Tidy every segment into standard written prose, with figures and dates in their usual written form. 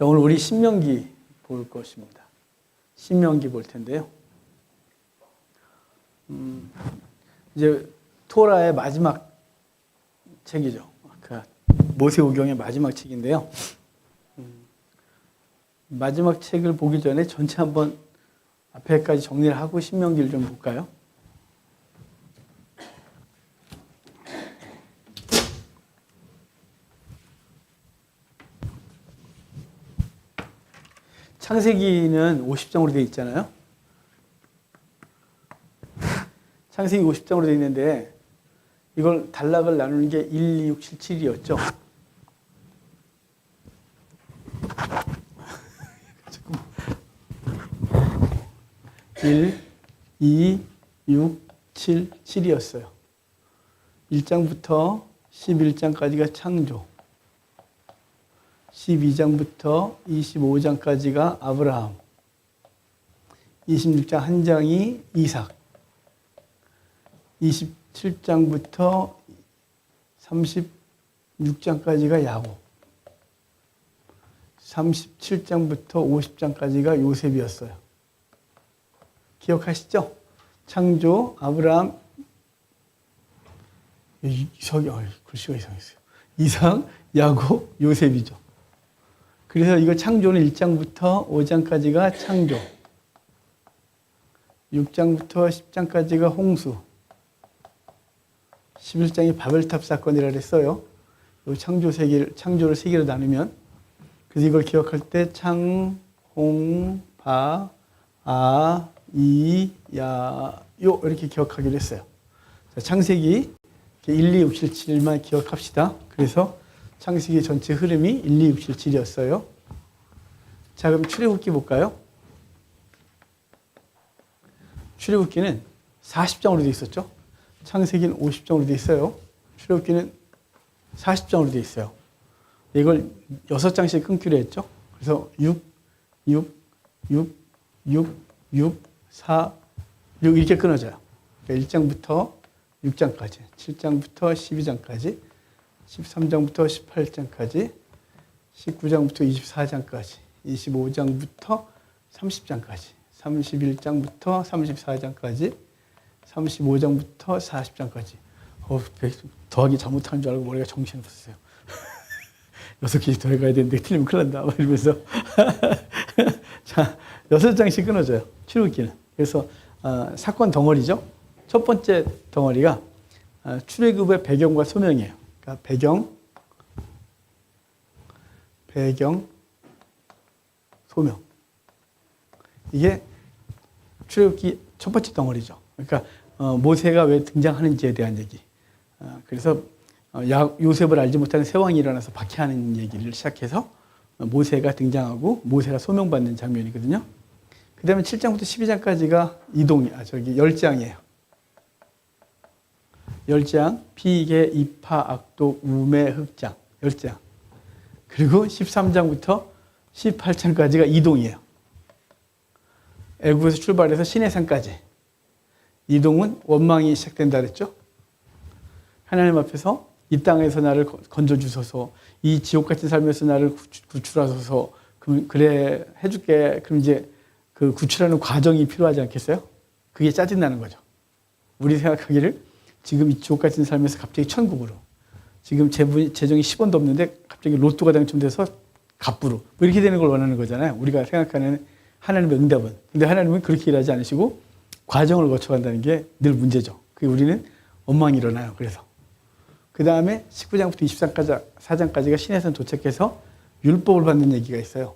자, 오늘 우리 신명기 볼 것입니다. 신명기 볼 텐데요. 이제 토라의 마지막 책이죠. 그 모세오경의 마지막 책인데요. 마지막 책을 보기 전에 전체 한번 앞에까지 정리를 하고 신명기를 좀 볼까요? 창세기는 50장으로 되어 있잖아요. 창세기 50장으로 되어 있는데 이걸 단락을 나누는 게 1, 2, 6, 7, 7이었죠. 1, 2, 6, 7, 7이었어요. 1장부터 11장까지가 창조, 12장부터 25장까지가 아브라함, 26장 한 장이 이삭, 27장부터 36장까지가 야곱, 37장부터 50장까지가 요셉이었어요. 기억하시죠? 창조, 아브라함, 이삭이, 글씨가 이상했어요. 이삭, 야곱, 요셉이죠. 그래서 이거 창조는 1장부터 5장까지가 창조, 6장부터 10장까지가 홍수, 11장이 바벨탑 사건이라 그랬어요. 창조를 세 개로 나누면. 그래서 이걸 기억할 때 창, 홍, 바, 아, 이, 야, 요 이렇게 기억하기로 했어요. 자, 창세기 1, 2, 6, 7, 7만 기억합시다. 그래서 창세기 전체 흐름이 1, 2, 6, 7, 7이었어요. 자, 그럼 출애굽기 볼까요? 출애굽기는 40장으로 되어 있었죠. 창세기는 50장으로 되어 있어요. 출애굽기는 40장으로 되어 있어요. 이걸 6장씩 끊기로 했죠. 그래서 6, 6, 6, 6, 6, 4, 6 이렇게 끊어져요. 그러니까 1장부터 6장까지, 7장부터 12장까지, 13장부터 18장까지, 19장부터 24장까지, 25장부터 30장까지, 31장부터 34장까지, 35장부터 40장까지. 더하기 잘못한 줄 알고 머리가 정신없었어요. 6개씩 더해가야 되는데 틀리면 큰일 난다. 이러면서. 자, 6장씩 끊어져요. 출애굽기는. 그래서 사건 덩어리죠. 첫 번째 덩어리가 출애굽의 배경과 소명이에요. 그러니까 배경, 소명. 이게 출애굽기 첫 번째 덩어리죠. 그러니까 모세가 왜 등장하는지에 대한 얘기. 그래서 요셉을 알지 못하는 세왕이 일어나서 박해하는 얘기를 시작해서 모세가 등장하고 모세가 소명받는 장면이거든요. 그 다음에 7장부터 12장까지가 10장이에요. 10장, 피계, 이파, 악독, 우매, 흑장. 10장. 그리고 13장부터 18장까지가 이동이에요. 애국에서 출발해서 시내산까지. 이동은 원망이 시작된다 그랬죠. 하나님 앞에서 이 땅에서 나를 건져주소서, 이 지옥 같은 삶에서 나를 구출하소서, 그래 해줄게. 그럼 이제 그 구출하는 과정이 필요하지 않겠어요? 그게 짜증나는 거죠. 우리 생각하기를 지금 이 지옥 같은 삶에서 갑자기 천국으로, 지금 재정이 10원도 없는데 갑자기 로또가 당첨돼서 갑부로, 뭐 이렇게 되는 걸 원하는 거잖아요. 우리가 생각하는 하나님의 응답은. 근데 하나님은 그렇게 일하지 않으시고 과정을 거쳐간다는 게 늘 문제죠. 그게 우리는 원망이 일어나요. 그래서. 그 다음에 19장부터 24장까지가 시내산 도착해서 율법을 받는 얘기가 있어요.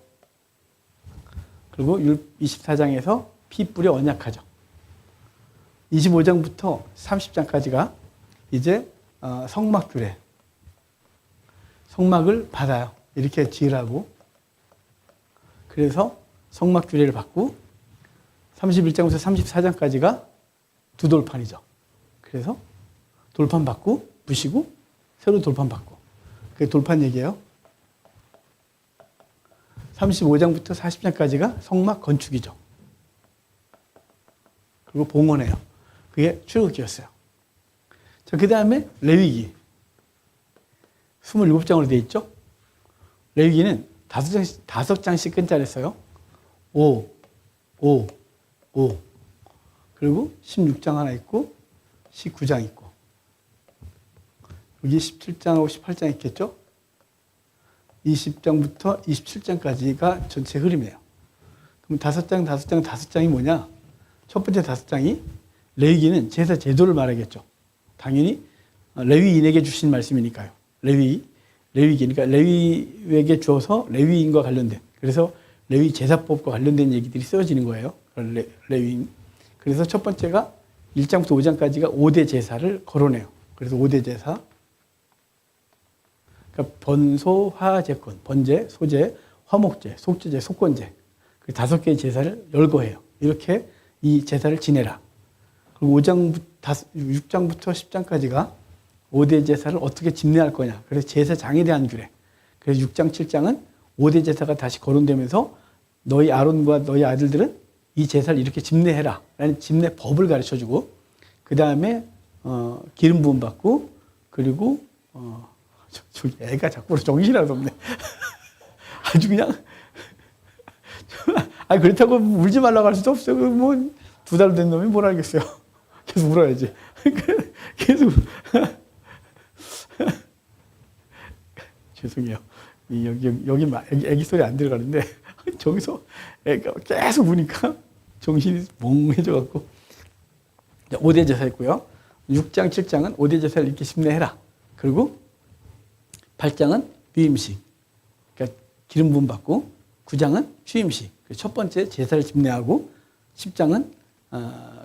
그리고 24장에서 피 뿌려 언약하죠. 25장부터 30장까지가 이제 성막 규례. 성막을 받아요. 이렇게 지으라고. 그래서 성막 규례를 받고 31장부터 34장까지가 두 돌판이죠. 그래서 돌판 받고 부시고 새로 돌판 받고. 그게 돌판 얘기예요. 35장부터 40장까지가 성막 건축이죠. 그리고 봉헌해요. 그게 출애굽기였어요. 자, 그 다음에 레위기. 27장으로 되어 있죠. 레위기는 다섯 장씩 끈자를 써요. 5, 5, 5. 그리고 16장 하나 있고 19장 있고 여기 17장하고 18장 있겠죠? 20장부터 27장까지가 전체 흐름이에요. 그럼 다섯 장이 뭐냐? 첫 번째 다섯 장이 레위기는 제사 제도를 말하겠죠. 당연히 레위인에게 주신 말씀이니까요. 레위기, 그러니까 레위에게 주어서 레위인과 관련된, 그래서 레위 제사법과 관련된 얘기들이 쓰여지는 거예요. 레위인. 그래서 첫 번째가 1장부터 5장까지가 5대 제사를 거론해요. 그래서 5대 제사. 그러니까 번소, 화제권, 번제, 소제, 화목제, 속죄제, 속건제. 그 5개의 제사를 열거해요. 이렇게 이 제사를 지내라. 그리고 6장부터 10장까지가 5대 제사를 어떻게 집례할 거냐. 그래서 제사장에 대한 규례. 그래서 6장, 7장은 5대 제사가 다시 거론되면서 너희 아론과 너희 아들들은 이 제사를 이렇게 집례해라 라는 집례법을 가르쳐주고, 그 다음에 기름 부음 받고, 그리고 애가 자꾸 정신이 하나도 없네. 아주 그냥 아니 그렇다고 울지 말라고 할 수도 없어요. 뭐 2달 된 놈이 뭘 알겠어요. 계속 울어야지. 계속 죄송해요. 여기 애기 소리 안 들어가는데 저기서 애가 계속 우니까 정신이 멍해져 갖고. 5대 제사 있고요. 6장, 7장은 5대 제사를 이렇게 집례해라. 그리고 8장은 유임식, 그러니까 기름 부음 받고, 9장은 취임식, 첫 번째 제사를 집례하고, 10장은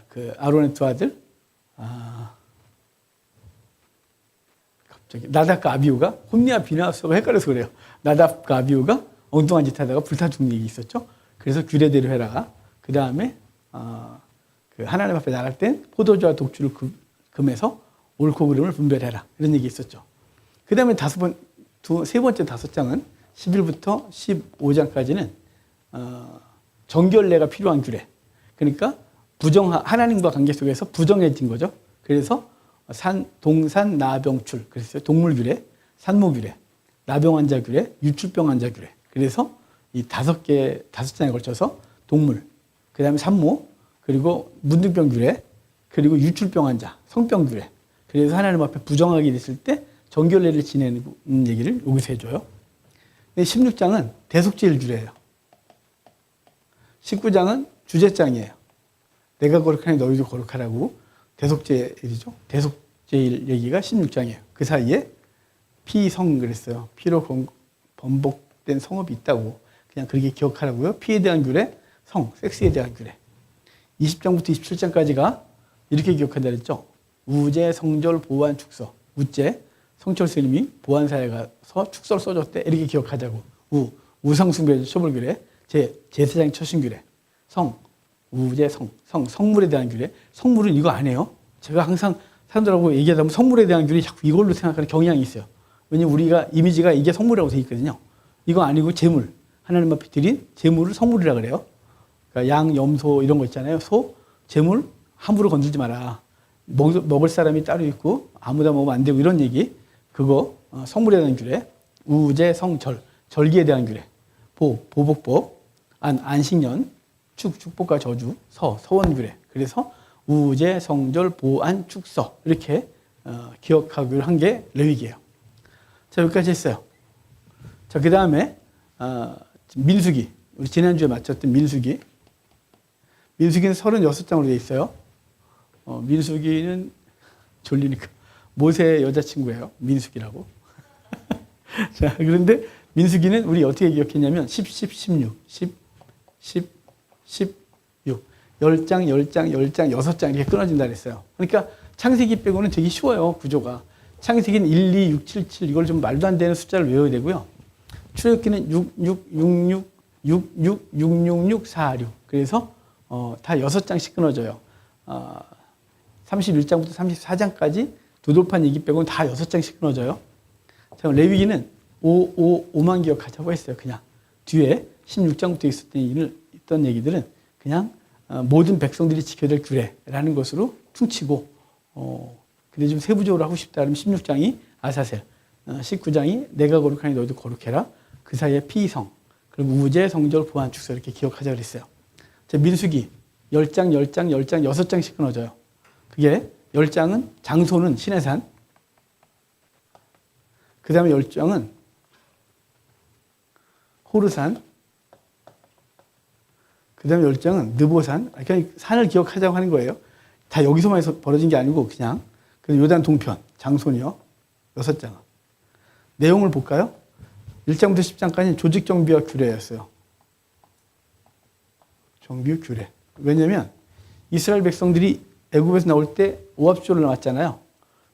그 아론의 두 아들 갑자기 나답과 아비후가, 홈리와 비나하스가 헷갈려서 그래요. 나답과 아비후가 엉뚱한 짓 하다가 불타 죽는 얘기 있었죠. 그래서 규례대로 해라. 그 다음에 그 하나님 앞에 나갈 땐 포도주와 독주를 금해서 옳고 그름을 분별해라. 이런 얘기 있었죠. 그 다음에 세 번째 5장은 11부터 15장까지는 정결례가 필요한 규례. 그러니까 하나님과 관계 속에서 부정해진 거죠. 그래서 동산, 나병출, 그래서 동물 규례, 산모 규례, 나병 환자 규례, 유출병 환자 규례. 그래서 이 5장에 걸쳐서 동물, 그 다음에 산모, 그리고 문둥병 규례, 그리고 유출병 환자, 성병 규례. 그래서 하나님 앞에 부정하게 됐을 때 정결례를 지내는 얘기를 여기서 해줘요. 16장은 대속죄일 규례예요. 19장은 주제장이에요. 내가 거룩하니 너희도 거룩하라고 대속죄일이죠. 대속죄일 얘기가 16장이에요. 그 사이에 피성 그랬어요. 피로 번복된 성업이 있다고 그냥 그렇게 기억하라고요. 피에 대한 규례, 섹스에 대한 규례. 20장부터 27장까지가 이렇게 기억한다 그랬죠. 우제, 성절, 보안, 축서. 우제, 성철 스님이 보안사에 가서 축서를 써줬대. 이렇게 기억하자고. 우상숭배 처벌 규례, 제사장 처신 규례, 우제, 성물에 대한 규례. 성물은 이거 안 해요. 제가 항상 사람들하고 얘기하다 보면 성물에 대한 규례 자꾸 이걸로 생각하는 경향이 있어요. 왜냐면 우리가 이미지가 이게 성물이라고 되어 있거든요. 이거 아니고 제물. 하나님 앞에 드린 제물을 성물이라 그래요. 그러니까 양, 염, 소 이런 거 있잖아요. 제물 함부로 건들지 마라. 먹을 사람이 따로 있고 아무나 먹으면 안 되고 이런 얘기. 그거 성물에 대한 규례. 우제, 성절, 절기에 대한 규례. 보복법, 안식년, 축복과 저주, 서원 규례. 그래서 우제, 성절, 보안, 축서 이렇게 기억하기로 한 게 레위기예요. 자, 여기까지 했어요. 자, 그 다음에 민수기. 우리 지난주에 마쳤던 민수기. 민수기는 36장으로 되어 있어요. 민수기는 졸리니까 모세의 여자친구예요. 민수기라고. 자, 그런데 민수기는 우리 어떻게 기억했냐면 16. 10장, 6장 이렇게 끊어진다 그랬어요. 그러니까 창세기 빼고는 되게 쉬워요, 구조가. 창세기는 1, 2, 6, 7, 7 이걸 좀 말도 안 되는 숫자를 외워야 되고요. 출애굽기는 6, 4, 6. 그래서 다 6장씩 끊어져요. 31장부터 34장까지 두돌판 얘기 빼고는 다 6장씩 끊어져요. 자, 레위기는 5만 기억하자고 했어요. 그냥 뒤에 16장부터 있던 얘기들은 그냥 모든 백성들이 지켜야 될 규례라는 것으로 퉁치고, 근데 좀 세부적으로 하고 싶다 그러면 16장이 아사셀, 19장이 내가 거룩하니 너희도 거룩해라, 그 사이에 피성, 그리고 우제, 성절, 보안, 축서 이렇게 기억하자 그랬어요. 자, 민수기 10장, 10장, 10장, 6장씩 끊어져요. 그게 10장은 장소는 신해산, 그 다음에 10장은 호르산, 그 다음에 10장은 느보산. 그냥 산을 기억하자고 하는 거예요. 다 여기서만 벌어진 게 아니고 그냥 요단 동편, 장소는요. 6장은. 내용을 볼까요? 1장부터 10장까지는 조직 정비와 규례였어요. 정비 규례. 왜냐면 이스라엘 백성들이 애굽에서 나올 때 오합지졸로 나왔잖아요.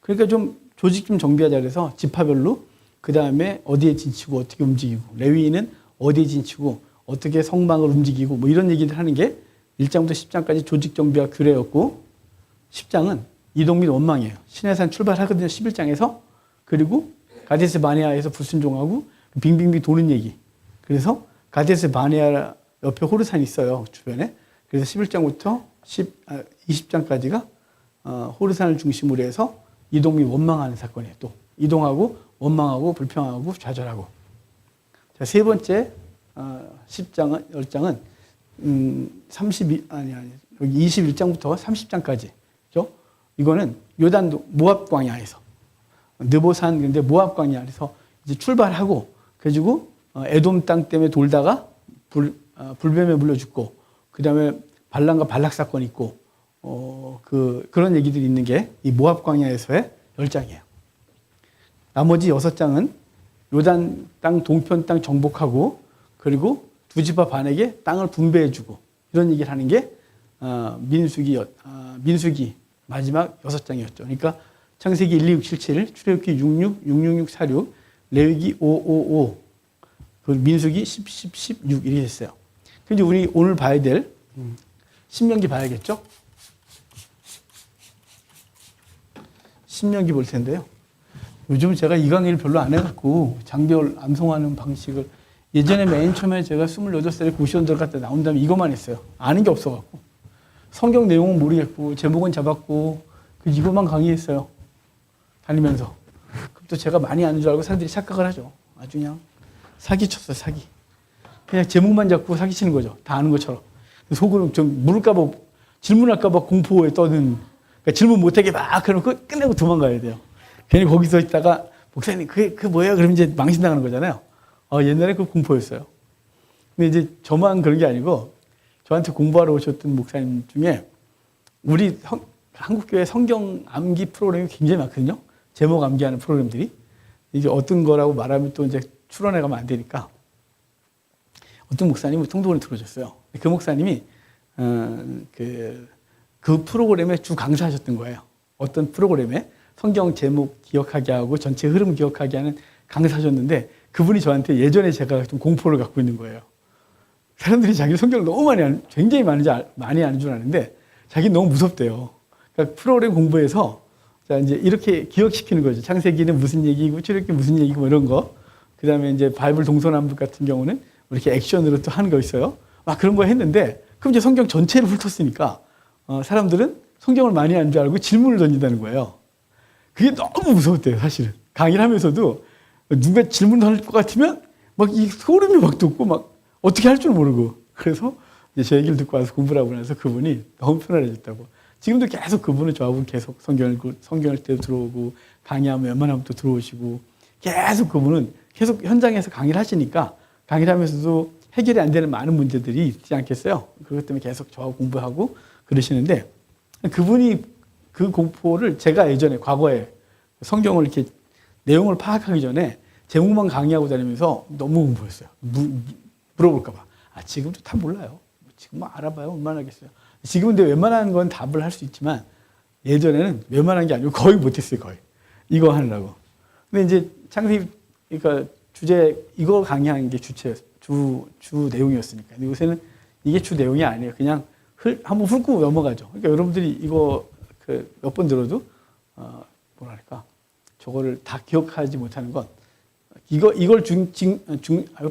그러니까 좀 조직 좀 정비하자 그래서 지파별로 그 다음에 어디에 진치고 어떻게 움직이고 레위인은 어디에 진치고 어떻게 성막을 움직이고 뭐 이런 얘기를 하는 게 1장부터 10장까지 조직 정비와 규례였고 10장은 이동 및 원망이에요. 시내산 출발하거든요. 11장에서. 그리고 가데스 바네아에서 불순종하고 빙빙빙 도는 얘기. 그래서 가데스 바네아 옆에 호르산이 있어요. 주변에. 그래서 11장부터 20장까지가 호르산을 중심으로 해서 이동 및 원망하는 사건이에요. 또 이동하고 원망하고 불평하고 좌절하고. 자, 세 번째 10장은 10장은 21장부터 30장까지. 그죠? 이거는 요단도 모압 광야에서 느보산 근데 모압 광야에서 이제 출발하고 그래가지고 에돔 땅 때문에 돌다가 불뱀에 물려 죽고 그다음에 발람과 발락 사건이 있고 그런 얘기들이 있는 게 이 모압 광야에서의 10장이에요. 나머지 6장은 요단 땅 동편 땅 정복하고 그리고 두 지파 반에게 땅을 분배해주고 이런 얘기를 하는 게 민수기 마지막 6장이었죠. 그러니까 창세기 1, 2, 6, 7, 7, 출애굽기 66, 666, 46, 레위기 5, 5, 5, 그 민수기 10, 10, 16 이렇게 됐어요. 근데 우리 오늘 봐야 될 신명기 봐야겠죠? 신명기 볼 텐데요. 요즘 제가 이 강의를 별로 안 해갖고 장별 암송하는 방식을 예전에 맨 처음에 제가 28살에 고시원 들어갔다 나온 다음에 이것만 했어요. 아는 게 없어갖고. 성경 내용은 모르겠고 제목은 잡았고 이것만 강의했어요. 다니면서. 그럼 또 제가 많이 아는 줄 알고 사람들이 착각을 하죠. 아주 그냥 사기쳤어요. 사기. 그냥 제목만 잡고 사기치는 거죠. 다 아는 것처럼. 속으로 좀 물을까봐 질문할까봐 공포에 떠는 그러니까 질문 못하게 막 해놓고 끝내고 도망가야 돼요. 괜히 거기서 있다가 목사님 그게 뭐예요? 그러면 이제 망신당하는 거잖아요. 옛날에 그 공포였어요. 근데 이제 저만 그런 게 아니고 저한테 공부하러 오셨던 목사님 중에 우리 한국교회 성경 암기 프로그램이 굉장히 많거든요. 제목 암기하는 프로그램들이. 이게 어떤 거라고 말하면 또 이제 출원해 가면 안 되니까. 어떤 목사님이 통독을 들어줬어요. 그 목사님이 그 프로그램에 주 강사하셨던 거예요. 어떤 프로그램에 성경 제목 기억하게 하고 전체 흐름 기억하게 하는 강사하셨는데 그분이 저한테 예전에 제가 좀 공포를 갖고 있는 거예요. 사람들이 자기 성경을 너무 굉장히 많이 아는 줄 아는데 자기는 너무 무섭대요. 그러니까 프로그램 공부해서 자, 이제 이렇게 기억시키는 거죠. 창세기는 무슨 얘기고 출애굽기 무슨 얘기고 뭐 이런 거. 그 다음에 이제 바이블 동서남북 같은 경우는 이렇게 액션으로 또 하는 거 있어요. 막 그런 거 했는데 그럼 이제 성경 전체를 훑었으니까 사람들은 성경을 많이 아는 줄 알고 질문을 던진다는 거예요. 그게 너무 무서웠대요, 사실은. 강의를 하면서도 누가 질문을 할 것 같으면 막 이 소름이 막 돋고 막 어떻게 할 줄 모르고. 그래서 이제 제 얘기를 듣고 와서 공부를 하고 나서 그분이 너무 편안해졌다고. 지금도 계속 그분은 저하고 계속 성경할 때도 들어오고 강의하면 웬만하면 또 들어오시고 계속 그분은 계속 현장에서 강의를 하시니까 강의를 하면서도 해결이 안 되는 많은 문제들이 있지 않겠어요. 그것 때문에 계속 저하고 공부하고 그러시는데 그분이 그 공포를 제가 예전에 과거에 성경을 이렇게 내용을 파악하기 전에 제목만 강의하고 다니면서 너무 공부했어요. 물어볼까 봐. 지금도 다 몰라요. 지금 뭐 알아봐요. 얼마나 하겠어요. 지금은 근데 웬만한 건 답을 할 수 있지만 예전에는 웬만한 게 아니고 거의 못했어요. 거의. 이거 하느라고. 근데 이제 창세기 그러니까 주제 이거 강의하는 게 주 내용이었으니까. 근데 요새는 이게 주 내용이 아니에요. 그냥 한번 훑고 넘어가죠. 그러니까 여러분들이 이거 몇 번 들어도 뭐랄까 저거를 다 기억하지 못하는 건 이걸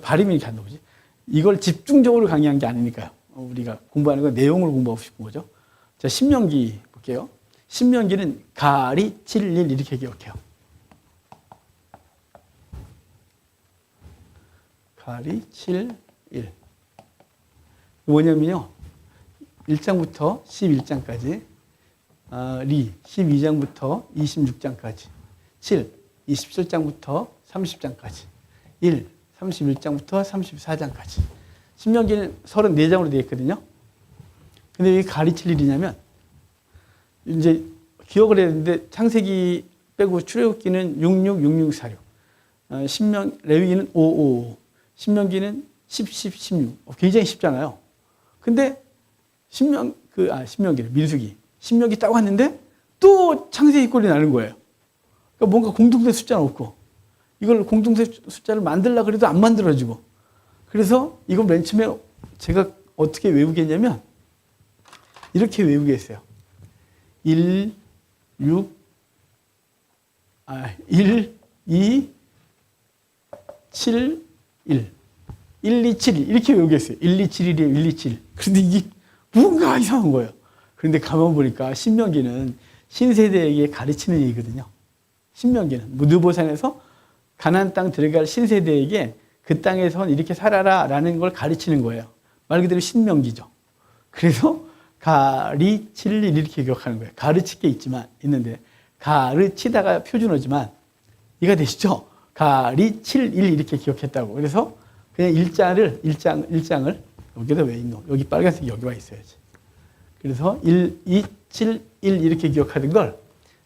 발음이 이렇게 안 나오지. 이걸 집중적으로 강의한 게 아니니까요. 우리가 공부하는 건 내용을 공부하고 싶은 거죠. 자, 신명기 볼게요. 신명기는 가리 7일 이렇게 기억해요. 가리 7, 1. 뭐냐면요. 1장부터 11장까지, 리 12장부터 26장까지, 7, 27장부터 30장까지, 1, 31장부터 34장까지. 신명기는 34장으로 되어 있거든요. 근데 왜 가르칠 일이냐면, 이제 기억을 해야 되는데, 창세기 빼고 출애굽기는 66, 66, 46. 레위기는 5, 5, 5. 신명기는 10, 10, 16. 굉장히 쉽잖아요. 근데 신명기를, 민수기. 신명기 딱 왔는데 또 창세기 꼴이 나는 거예요. 그러니까 뭔가 공동된 숫자는 없고, 이걸 공동된 숫자를 만들려고 그래도 안 만들어지고. 그래서 이걸 맨 처음에 제가 어떻게 외우게 했냐면, 이렇게 외우게 했어요. 1, 2, 7, 1. 1, 2, 7, 1. 이렇게 외우게 했어요. 1, 2, 7, 1이에요. 1, 2, 7. 그런데 이게 뭔가 이상한 거예요. 그런데 가만 보니까 신명기는 신세대에게 가르치는 얘기거든요. 신명기는 느보산에서 가나안 땅 들어갈 신세대에게 그 땅에선 이렇게 살아라라는 걸 가르치는 거예요. 말 그대로 신명기죠. 그래서 가르칠 일 이렇게 기억하는 거예요. 가르칠 게 있는데 가르치다가 표준어지만 이해가 되시죠? 가르칠 일 이렇게 기억했다고. 그래서 그냥 일장을 여기다 왜 있노? 여기 빨간색이 여기 와 있어야지. 그래서 1, 2, 7, 1 이렇게 기억하던 걸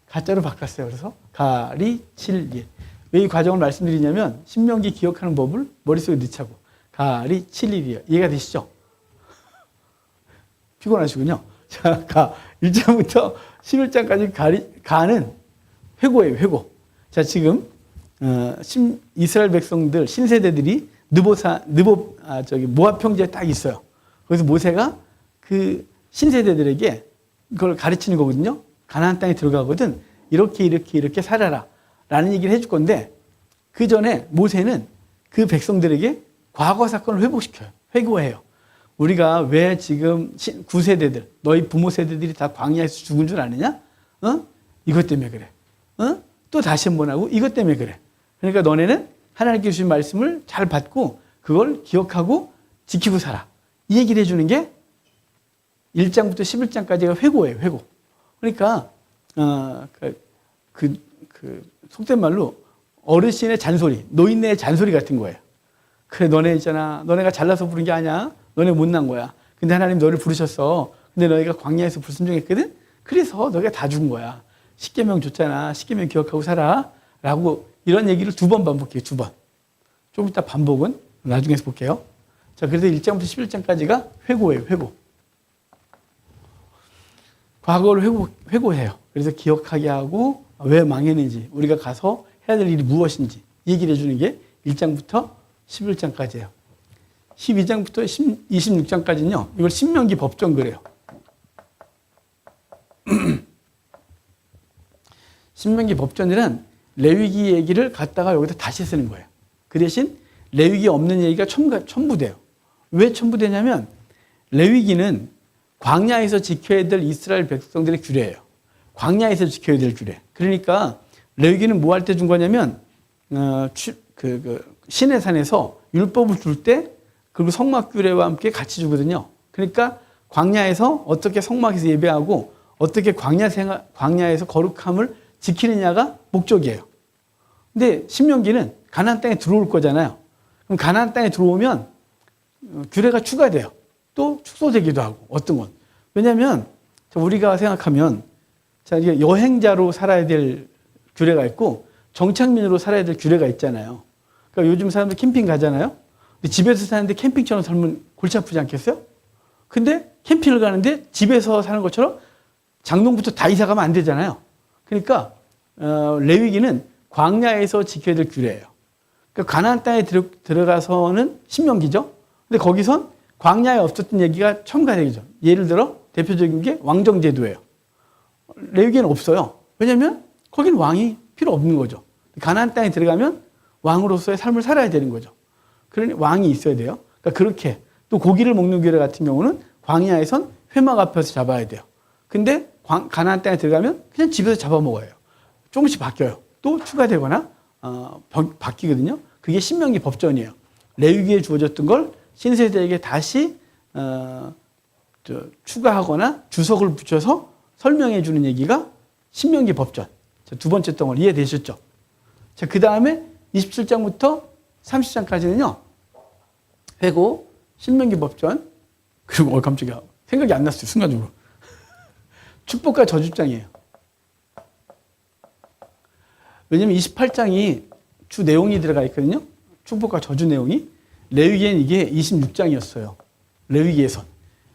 가짜로 바꿨어요. 그래서 가르칠 일. 왜 이 과정을 말씀드리냐면 신명기 기억하는 법을 머릿속에 넣자고. 가르칠 일이에요. 이해가 되시죠? 피곤하시군요. 자, 1장부터 11장까지 가는 회고예요, 회고. 자, 지금, 이스라엘 백성들, 신세대들이 모압 평지에 딱 있어요. 그래서 모세가 그 신세대들에게 그걸 가르치는 거거든요. 가나안 땅에 들어가거든. 이렇게 살아라. 라는 얘기를 해줄 건데, 그 전에 모세는 그 백성들에게 과거 사건을 회복시켜요. 회고해요. 우리가 왜 지금 9세대들, 너희 부모 세대들이 다 광야에서 죽은 줄 아느냐? 이것 때문에 그래. 또 다시 한번 하고 이것 때문에 그래. 그러니까 너네는 하나님께 주신 말씀을 잘 받고 그걸 기억하고 지키고 살아. 이 얘기를 해주는 게 1장부터 11장까지가 회고예요, 회고. 그러니까, 속된 말로 어르신의 잔소리, 노인네의 잔소리 같은 거예요. 그래, 너네 있잖아. 너네가 잘나서 부른 게 아니야. 너네 못난 거야. 근데 하나님 너를 부르셨어. 근데 너희가 광야에서 불순종했거든? 그래서 너희가 다 죽은 거야. 십계명 줬잖아. 십계명 기억하고 살아. 라고 이런 얘기를 2번 반복해요. 2번. 좀 이따 반복은 나중에 해서 볼게요. 자, 그래서 1장부터 11장까지가 회고예요. 회고. 과거를 회고해요. 그래서 기억하게 하고 왜 망했는지, 우리가 가서 해야 될 일이 무엇인지 얘기를 해주는 게 1장부터 11장까지예요. 12장부터 26장까지는요. 이걸 신명기 법전 그래요. 신명기 법전이란 레위기 얘기를 갖다가 여기다 다시 쓰는 거예요. 그 대신 레위기 없는 얘기가 첨부돼요. 왜 첨부되냐면 레위기는 광야에서 지켜야 될 이스라엘 백성들의 규례예요. 광야에서 지켜야 될 규례. 그러니까 레위기는 뭐 할 때 준 거냐면 시내산에서 율법을 줄 때 그리고 성막 규례와 함께 같이 주거든요. 그러니까 광야에서 어떻게 성막에서 예배하고 어떻게 광야에서 거룩함을 지키느냐가 목적이에요. 근데 신명기는 가나안 땅에 들어올 거잖아요. 그럼 가나안 땅에 들어오면 규례가 추가돼요. 또 축소되기도 하고 어떤 건. 왜냐하면 우리가 생각하면 이게 여행자로 살아야 될 규례가 있고 정착민으로 살아야 될 규례가 있잖아요. 그러니까 요즘 사람들 캠핑 가잖아요. 근데 집에서 사는데 캠핑처럼 살면 골치 아프지 않겠어요? 근데 캠핑을 가는데 집에서 사는 것처럼 장롱부터 다 이사 가면 안 되잖아요. 그러니까 레위기는 광야에서 지켜야 될 규례예요. 그러니까 가나안 땅에 들어가서는 신명기죠. 근데 거기선 광야에 없었던 얘기가 첨가되죠. 예를 들어 대표적인 게 왕정제도예요. 레위기는 없어요. 왜냐하면 거긴 왕이 필요 없는 거죠. 가나안 땅에 들어가면 왕으로서의 삶을 살아야 되는 거죠. 그러니 왕이 있어야 돼요. 그러니까 그렇게 또 고기를 먹는 규례 같은 경우는 광야에선 회막 앞에서 잡아야 돼요. 근데 가나안 땅에 들어가면 그냥 집에서 잡아먹어요. 조금씩 바뀌어요. 또 추가되거나 바뀌거든요. 그게 신명기 법전이에요. 레위기에 주어졌던 걸 신세대에게 다시 추가하거나 주석을 붙여서 설명해 주는 얘기가 신명기 법전. 자, 두 번째 덩어리 이해되셨죠? 자, 그 다음에 27장부터 30장까지는요. 회고, 신명기 법전, 그리고 깜짝이야. 생각이 안 났어요. 순간적으로. 축복과 저주장이에요. 왜냐면 28장이 주 내용이 들어가 있거든요. 축복과 저주 내용이. 레위기에는 이게 26장이었어요. 레위기에서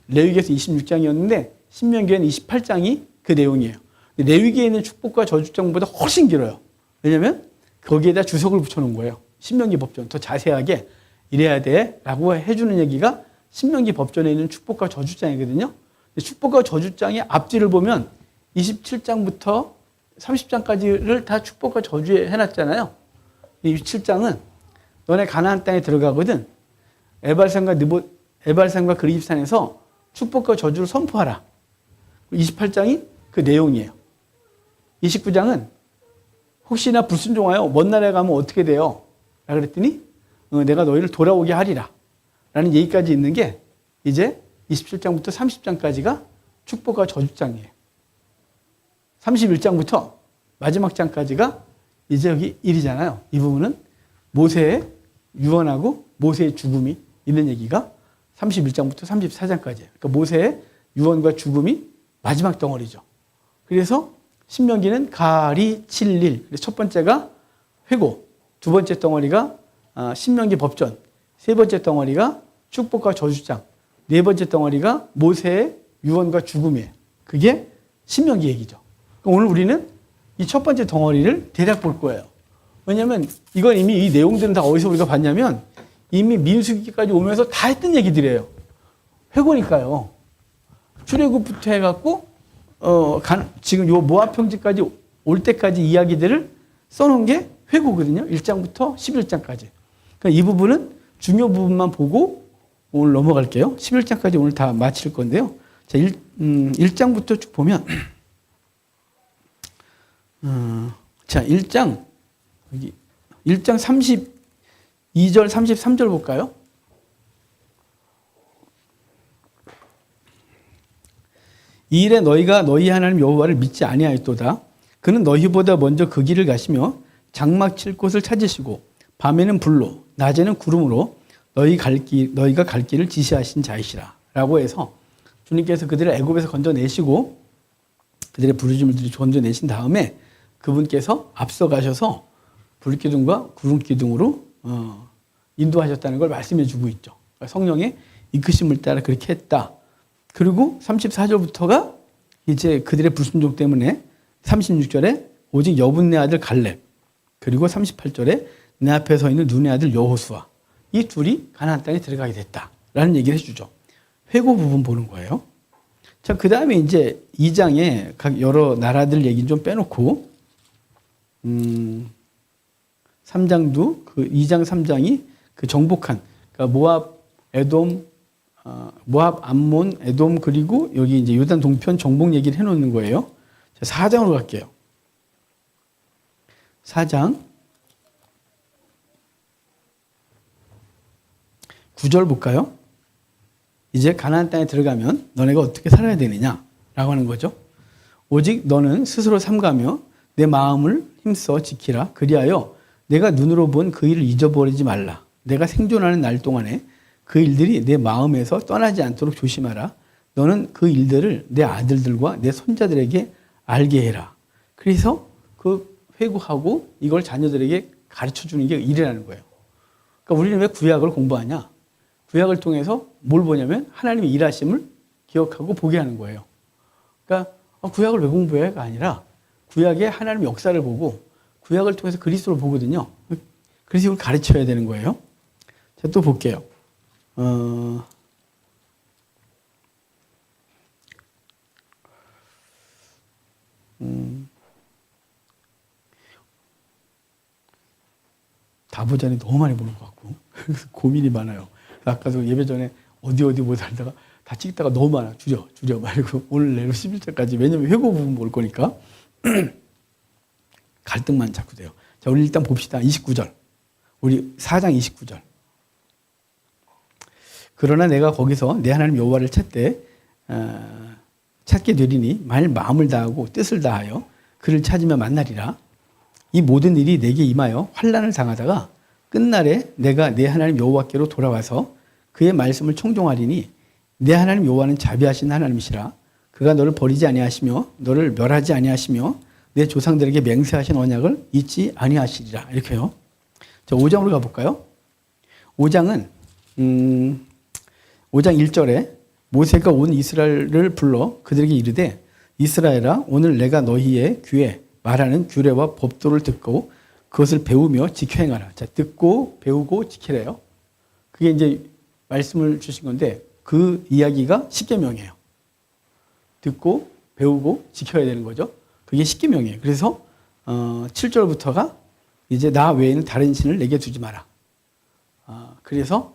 26장이었는데 신명기에는 28장이 그 내용이에요. 레위기에 있는 축복과 저주장보다 훨씬 길어요. 왜냐면 거기에다 주석을 붙여놓은 거예요. 신명기 법전. 더 자세하게 이래야 돼 라고 해주는 얘기가 신명기 법전에 있는 축복과 저주장이거든요. 축복과 저주장의 앞뒤를 보면 27장부터 30장까지를 다 축복과 저주에 해놨잖아요. 27장은 너네 가나안 땅에 들어가거든. 에발산과 그리집산에서 축복과 저주를 선포하라. 28장이 그 내용이에요. 29장은 혹시나 불순종하여 먼 나라에 가면 어떻게 돼요? 라고 그랬더니 내가 너희를 돌아오게 하리라. 라는 얘기까지 있는 게 이제 27장부터 30장까지가 축복과 저주장이에요. 31장부터 마지막 장까지가 이제 여기 1이잖아요. 이 부분은 모세의 유언하고 모세의 죽음이 있는 얘기가 31장부터 34장까지예요. 그러니까 모세의 유언과 죽음이 마지막 덩어리죠. 그래서 신명기는 가리칠일. 첫 번째가 회고, 두 번째 덩어리가 신명기 법전, 세 번째 덩어리가 축복과 저주장, 네 번째 덩어리가 모세의 유언과 죽음이에요. 그게 신명기 얘기죠. 오늘 우리는 이 첫 번째 덩어리를 대략 볼 거예요. 왜냐하면 이건 이미 이 내용들은 다 어디서 우리가 봤냐면 이미 민수기까지 오면서 다 했던 얘기들이에요. 회고니까요. 출애굽부터 해갖고 지금 요 모압 평지까지 올 때까지 이야기들을 써놓은 게 회고거든요. 1장부터 11장까지. 그러니까 이 부분은 중요 부분만 보고 오늘 넘어갈게요. 11장까지 오늘 다 마칠 건데요. 자, 1장부터 쭉 보면 자, 1장 32절 33절 볼까요? 이 일에 너희가 너희 하나님 여호와를 믿지 아니하였도다. 그는 너희보다 먼저 그 길을 가시며 장막 칠 곳을 찾으시고 밤에는 불로 낮에는 구름으로 너희가 갈 길을 지시하신 자이시라 라고 해서 주님께서 그들을 애굽에서 건져내시고 그들의 부르짖음을 건져내신 다음에 그분께서 앞서 가셔서 불기둥과 구름기둥으로 인도하셨다는 걸 말씀해 주고 있죠. 성령의 이끄심을 따라 그렇게 했다. 그리고 34절부터가 이제 그들의 불순종 때문에 36절에 오직 여분네 아들 갈렙, 그리고 38절에 내 앞에 서 있는 눈의 아들 여호수아, 이 둘이 가나안 땅에 들어가게 됐다라는 얘기를 해주죠. 회고 부분 보는 거예요. 자, 그 다음에 이제 2장에 각 여러 나라들 얘기는 좀 빼놓고 3장도 그 2장 3장이 그 정복한 그러니까 모압, 에돔, 모압, 암몬, 에돔 그리고 여기 이제 요단 동편 정복 얘기를 해놓는 거예요. 자, 4장으로 갈게요. 4장 9절 볼까요? 이제 가나안 땅에 들어가면 너네가 어떻게 살아야 되느냐라고 하는 거죠. 오직 너는 스스로 삼가며 내 마음을 힘써 지키라. 그리하여 내가 눈으로 본 그 일을 잊어버리지 말라. 내가 생존하는 날 동안에 그 일들이 내 마음에서 떠나지 않도록 조심하라. 너는 그 일들을 내 아들들과 내 손자들에게 알게 해라. 그래서 그 회고하고 이걸 자녀들에게 가르쳐주는 게 일이라는 거예요. 그러니까 우리는 왜 구약을 공부하냐? 구약을 통해서 뭘 보냐면 하나님의 일하심을 기억하고 보게 하는 거예요. 그러니까 구약을 왜 공부해가 아니라 구약의 하나님의 역사를 보고 구약을 통해서 그리스도를 보거든요. 그래서 이걸 가르쳐야 되는 거예요. 자, 또 볼게요. 다 보자니 너무 많이 보는 것 같고 고민이 많아요. 아까도 예배 전에 어디 뭐 살다가 다 찍다가 너무 많아. 줄여 말고 오늘 내로 11절까지. 왜냐면 회고 부분 볼 거니까 갈등만 자꾸 돼요. 자, 우리 일단 봅시다. 29절. 우리 4장 29절. 그러나 내가 거기서 내 하나님 여호와를 찾게 되리니 만일 마음을 다하고 뜻을 다하여 그를 찾으며 만나리라. 이 모든 일이 내게 임하여 환난을 당하다가 끝날에 내가 내 하나님 여호와께로 돌아와서 그의 말씀을 청종하리니 내 하나님 여호와는 자비하신 하나님이시라. 그가 너를 버리지 아니하시며 너를 멸하지 아니하시며 내 조상들에게 맹세하신 언약을 잊지 아니하시리라. 이렇게요. 자, 5장으로 가볼까요? 5장은 5장 1절에 모세가 온 이스라엘을 불러 그들에게 이르되 이스라엘아 오늘 내가 너희의 귀에 말하는 규례와 법도를 듣고 그것을 배우며 지켜 행하라. 자, 듣고 배우고 지키래요. 그게 이제 말씀을 주신 건데 그 이야기가 십계명이에요. 듣고 배우고 지켜야 되는 거죠. 그게 십계명이에요. 그래서 7절부터가 이제 나 외에는 다른 신을 내게 두지 마라. 그래서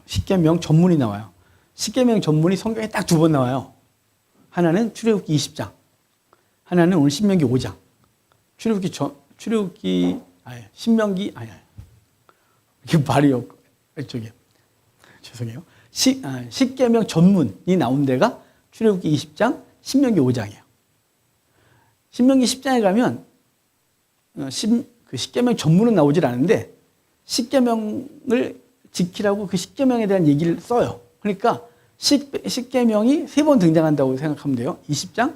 십계명 전문이 나와요. 십계명 전문이 성경에 딱 2번 나와요. 하나는 출애굽기 20장, 하나는 오늘 신명기 5장. 신명기 이게 말이 이쪽에 죄송해요. 십계명 전문이 나온 데가 출애굽기 20장, 신명기 5장이에요. 신명기 10장에 가면 그 십계명 전문은 나오질 않은데 십계명을 지키라고 그 십계명에 대한 얘기를 써요. 그러니까 십계명이 3번 등장한다고 생각하면 돼요. 20장,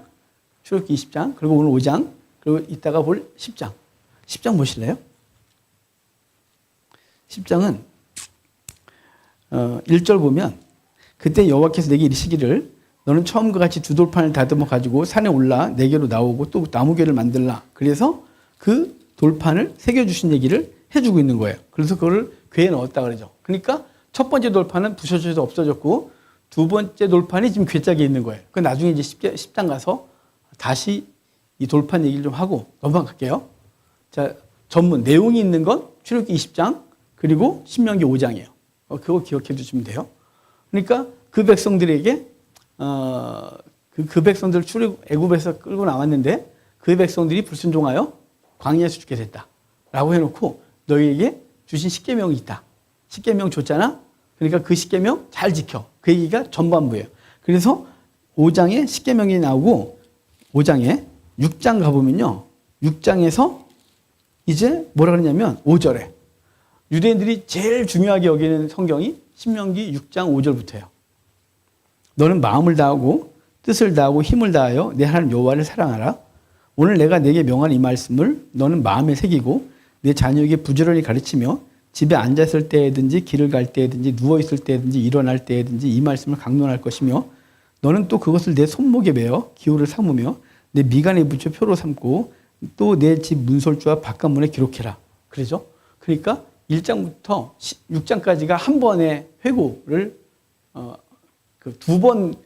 출애굽기 20장, 그리고 오늘 5장, 그리고 이따가 볼 10장. 10장 보실래요? 10장은 1절 보면 그때 여호와께서 내게 이르시기를 너는 처음과 같이 2돌판을 다듬어 가지고 산에 올라 내게로 나오고 또 나무궤를 만들라. 그래서 그 돌판을 새겨주신 얘기를 해주고 있는 거예요. 그래서 그거를 궤에 넣었다 그러죠. 그러니까 첫 번째 돌판은 부셔져서 없어졌고 2번째 돌판이 지금 궤짝에 있는 거예요. 그 나중에 이제 10장 가서 다시 이 돌판 얘기를 좀 하고 넘어갈게요. 자, 전문 내용이 있는 건 출애굽기 20장 그리고 신명기 5장이에요. 그거 기억해 두시면 돼요. 그러니까 그 백성들에게 그 백성들 애굽에서 끌고 나왔는데 그 백성들이 불순종하여 광야에서 죽게 됐다라고 해놓고 너희에게 주신 십계명이 있다. 십계명 줬잖아. 그러니까 그 십계명 잘 지켜. 그 얘기가 전반부예요. 그래서 5장에 십계명이 나오고 5장에 6장 가보면요. 6장에서 이제 뭐라 그러냐면 5절에 유대인들이 제일 중요하게 여기는 성경이 신명기 6장 5절부터예요. 너는 마음을 다하고 뜻을 다하고 힘을 다하여 내 하나님 여호와를 사랑하라. 오늘 내가 내게 명한 이 말씀을 너는 마음에 새기고 내 자녀에게 부지런히 가르치며 집에 앉았을 때든지 길을 갈 때든지 누워있을 때든지 일어날 때든지 이 말씀을 강론할 것이며 너는 또 그것을 내 손목에 매어 기호를 삼으며 내 미간에 붙여 표로 삼고 또 내 집 문설주와 바깥문에 기록해라. 그러죠? 그러니까 1장부터 6장까지가 한 번의 회고를 2번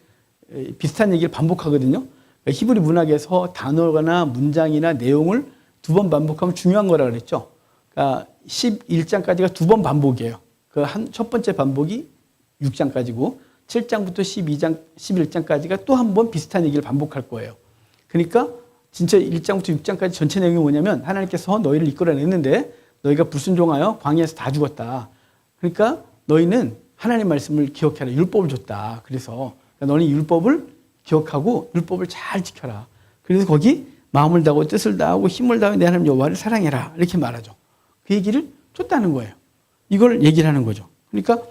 비슷한 얘기를 반복하거든요. 그러니까 히브리 문학에서 단어나 문장이나 내용을 2번 반복하면 중요한 거라 그랬죠. 그러니까 11장까지가 2번 반복이에요. 그 첫 번째 반복이 6장까지고 7장부터 11장까지가 또 한 번 비슷한 얘기를 반복할 거예요. 그러니까 진짜 1장부터 6장까지 전체 내용이 뭐냐면 하나님께서 너희를 이끌어냈는데 너희가 불순종하여 광야에서 다 죽었다. 그러니까 너희는 하나님 말씀을 기억해라. 율법을 줬다. 그래서 너는 율법을 기억하고 율법을 잘 지켜라. 그래서 거기 마음을 다하고 뜻을 다하고 힘을 다하여 내 하나님 여호와를 사랑해라. 이렇게 말하죠. 그 얘기를 줬다는 거예요. 이걸 얘기를 하는 거죠. 그러니까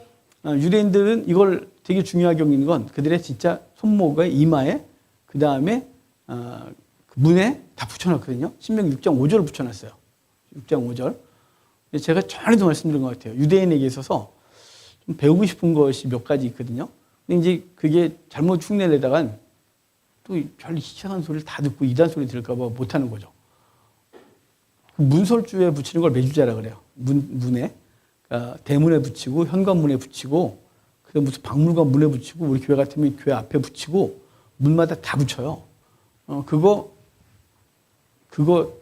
유대인들은 이걸 되게 중요하게 여기는 건 그들의 진짜 손목에 이마에 그 다음에 문에 다 붙여놨거든요. 신명기 6장 5절을 붙여놨어요. 6장 5절. 제가 전에도 말씀드린 것 같아요. 유대인에게 있어서 좀 배우고 싶은 것이 몇 가지 있거든요. 근데 이제 그게 잘못 흉내내다간 또 별 희한한 소리를 다 듣고 이단 소리 들을까봐 못하는 거죠. 문설주에 붙이는 걸 매주자라 그래요. 문에. 그러니까 대문에 붙이고 현관문에 붙이고 그다음 무슨 박물관 문에 붙이고 우리 교회 같으면 교회 앞에 붙이고 문마다 다 붙여요. 그거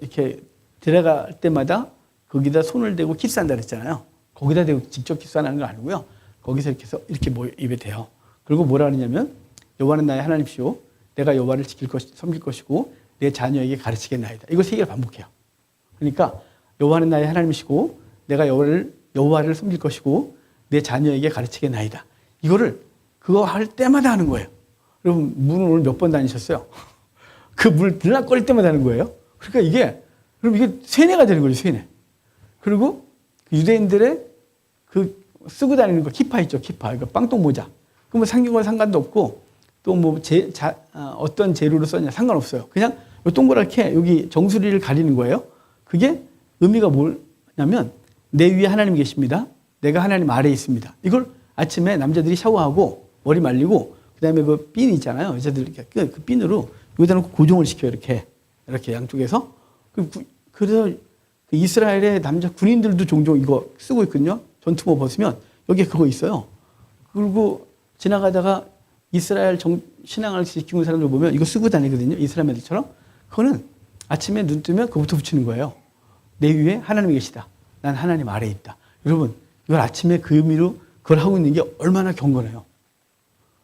이렇게 들어갈 때마다 거기다 손을 대고 키스한다 그랬잖아요. 거기다 대고 직접 키스하는 거 아니고요. 거기서 이렇게 해서 이렇게 입에 대요. 그리고 뭐라 그러냐면 여호와는 나의 하나님이시오. 내가 여호와를 섬길 것이고 내 자녀에게 가르치겠나이다. 이거 3개를 반복해요. 그러니까 여호와는 나의 하나님이시고 내가 여호와를 섬길 것이고 내 자녀에게 가르치겠나이다. 이거를 그거 할 때마다 하는 거예요. 여러분 문을 오늘 몇 번 다니셨어요? 그 문을 들락거릴 때마다 하는 거예요. 그러니까 그럼 이게 세뇌가 되는 거죠, 세뇌. 그리고 그 유대인들의 그 쓰고 다니는 거 키파 있죠, 키파. 그러니까 빵똥 모자. 그 뭐 상경과 상관도 없고 또 뭐 어떤 재료로 썼냐 상관없어요. 그냥 동그랗게 여기 정수리를 가리는 거예요. 그게 의미가 뭐냐면 내 위에 하나님 계십니다. 내가 하나님 아래에 있습니다. 이걸 아침에 남자들이 샤워하고 머리 말리고 그다음에 그 핀 있잖아요. 여자들 이렇게 그 핀으로 여기다 놓고 고정을 시켜요. 이렇게 양쪽에서. 그래서 그 이스라엘의 남자 군인들도 종종 이거 쓰고 있거든요. 전투복 벗으면 여기에 그거 있어요. 그리고 지나가다가 이스라엘 신앙을 지키는 사람들 보면 이거 쓰고 다니거든요. 이스라엘 애들처럼. 그거는 아침에 눈 뜨면 그거부터 붙이는 거예요. 내 위에 하나님이 계시다. 난 하나님 아래에 있다. 여러분, 이걸 아침에 그 의미로 그걸 하고 있는 게 얼마나 경건해요.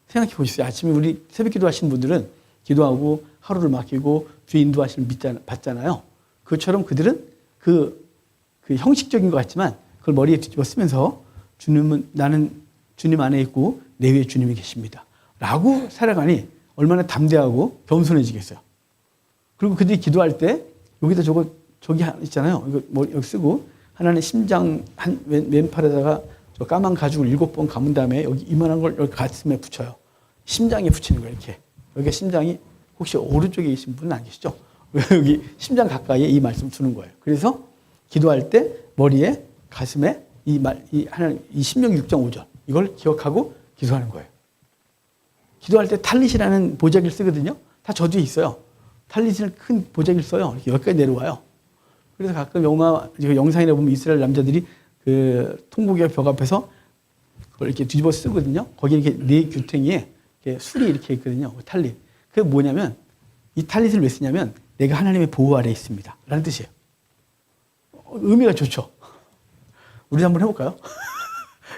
생각해 보시죠. 아침에 우리 새벽 기도 하시는 분들은 기도하고 하루를 맡기고 주의 인도하시는 받잖아요. 그것처럼 그들은 그 형식적인 것 같지만 그걸 머리에 뒤집어 쓰면서 나는 주님 안에 있고 내 위에 주님이 계십니다. 라고 살아가니 얼마나 담대하고 겸손해지겠어요. 그리고 그들이 기도할 때 여기다 저기 있잖아요. 이거 뭐 여기 쓰고 하나는 심장 왼팔에다가 저 까만 가죽을 7번 감은 다음에 여기 이만한 걸 여기 가슴에 붙여요. 심장에 붙이는 거예요. 이렇게. 여기가 심장이 혹시 오른쪽에 계신 분은 안 계시죠? 여기 심장 가까이에 이 말씀 두는 거예요. 그래서 기도할 때 머리에 가슴에 이 신명 6.5절 이걸 기억하고 기도하는 거예요. 기도할 때 탈릿이라는 보자기를 쓰거든요. 다 저 뒤에 있어요. 탈릿을 큰 보자기를 써요. 이렇게 여기까지 내려와요. 그래서 가끔 영상이나 보면 이스라엘 남자들이 그 통곡의 벽 앞에서 그걸 이렇게 뒤집어 쓰거든요. 거기에 이렇게 네 규탱이에 이렇게 술이 이렇게 있거든요. 탈릿. 그게 뭐냐면 이 탈릿을 왜 쓰냐면 내가 하나님의 보호 아래에 있습니다. 라는 뜻이에요. 의미가 좋죠. 우리 한번 해볼까요?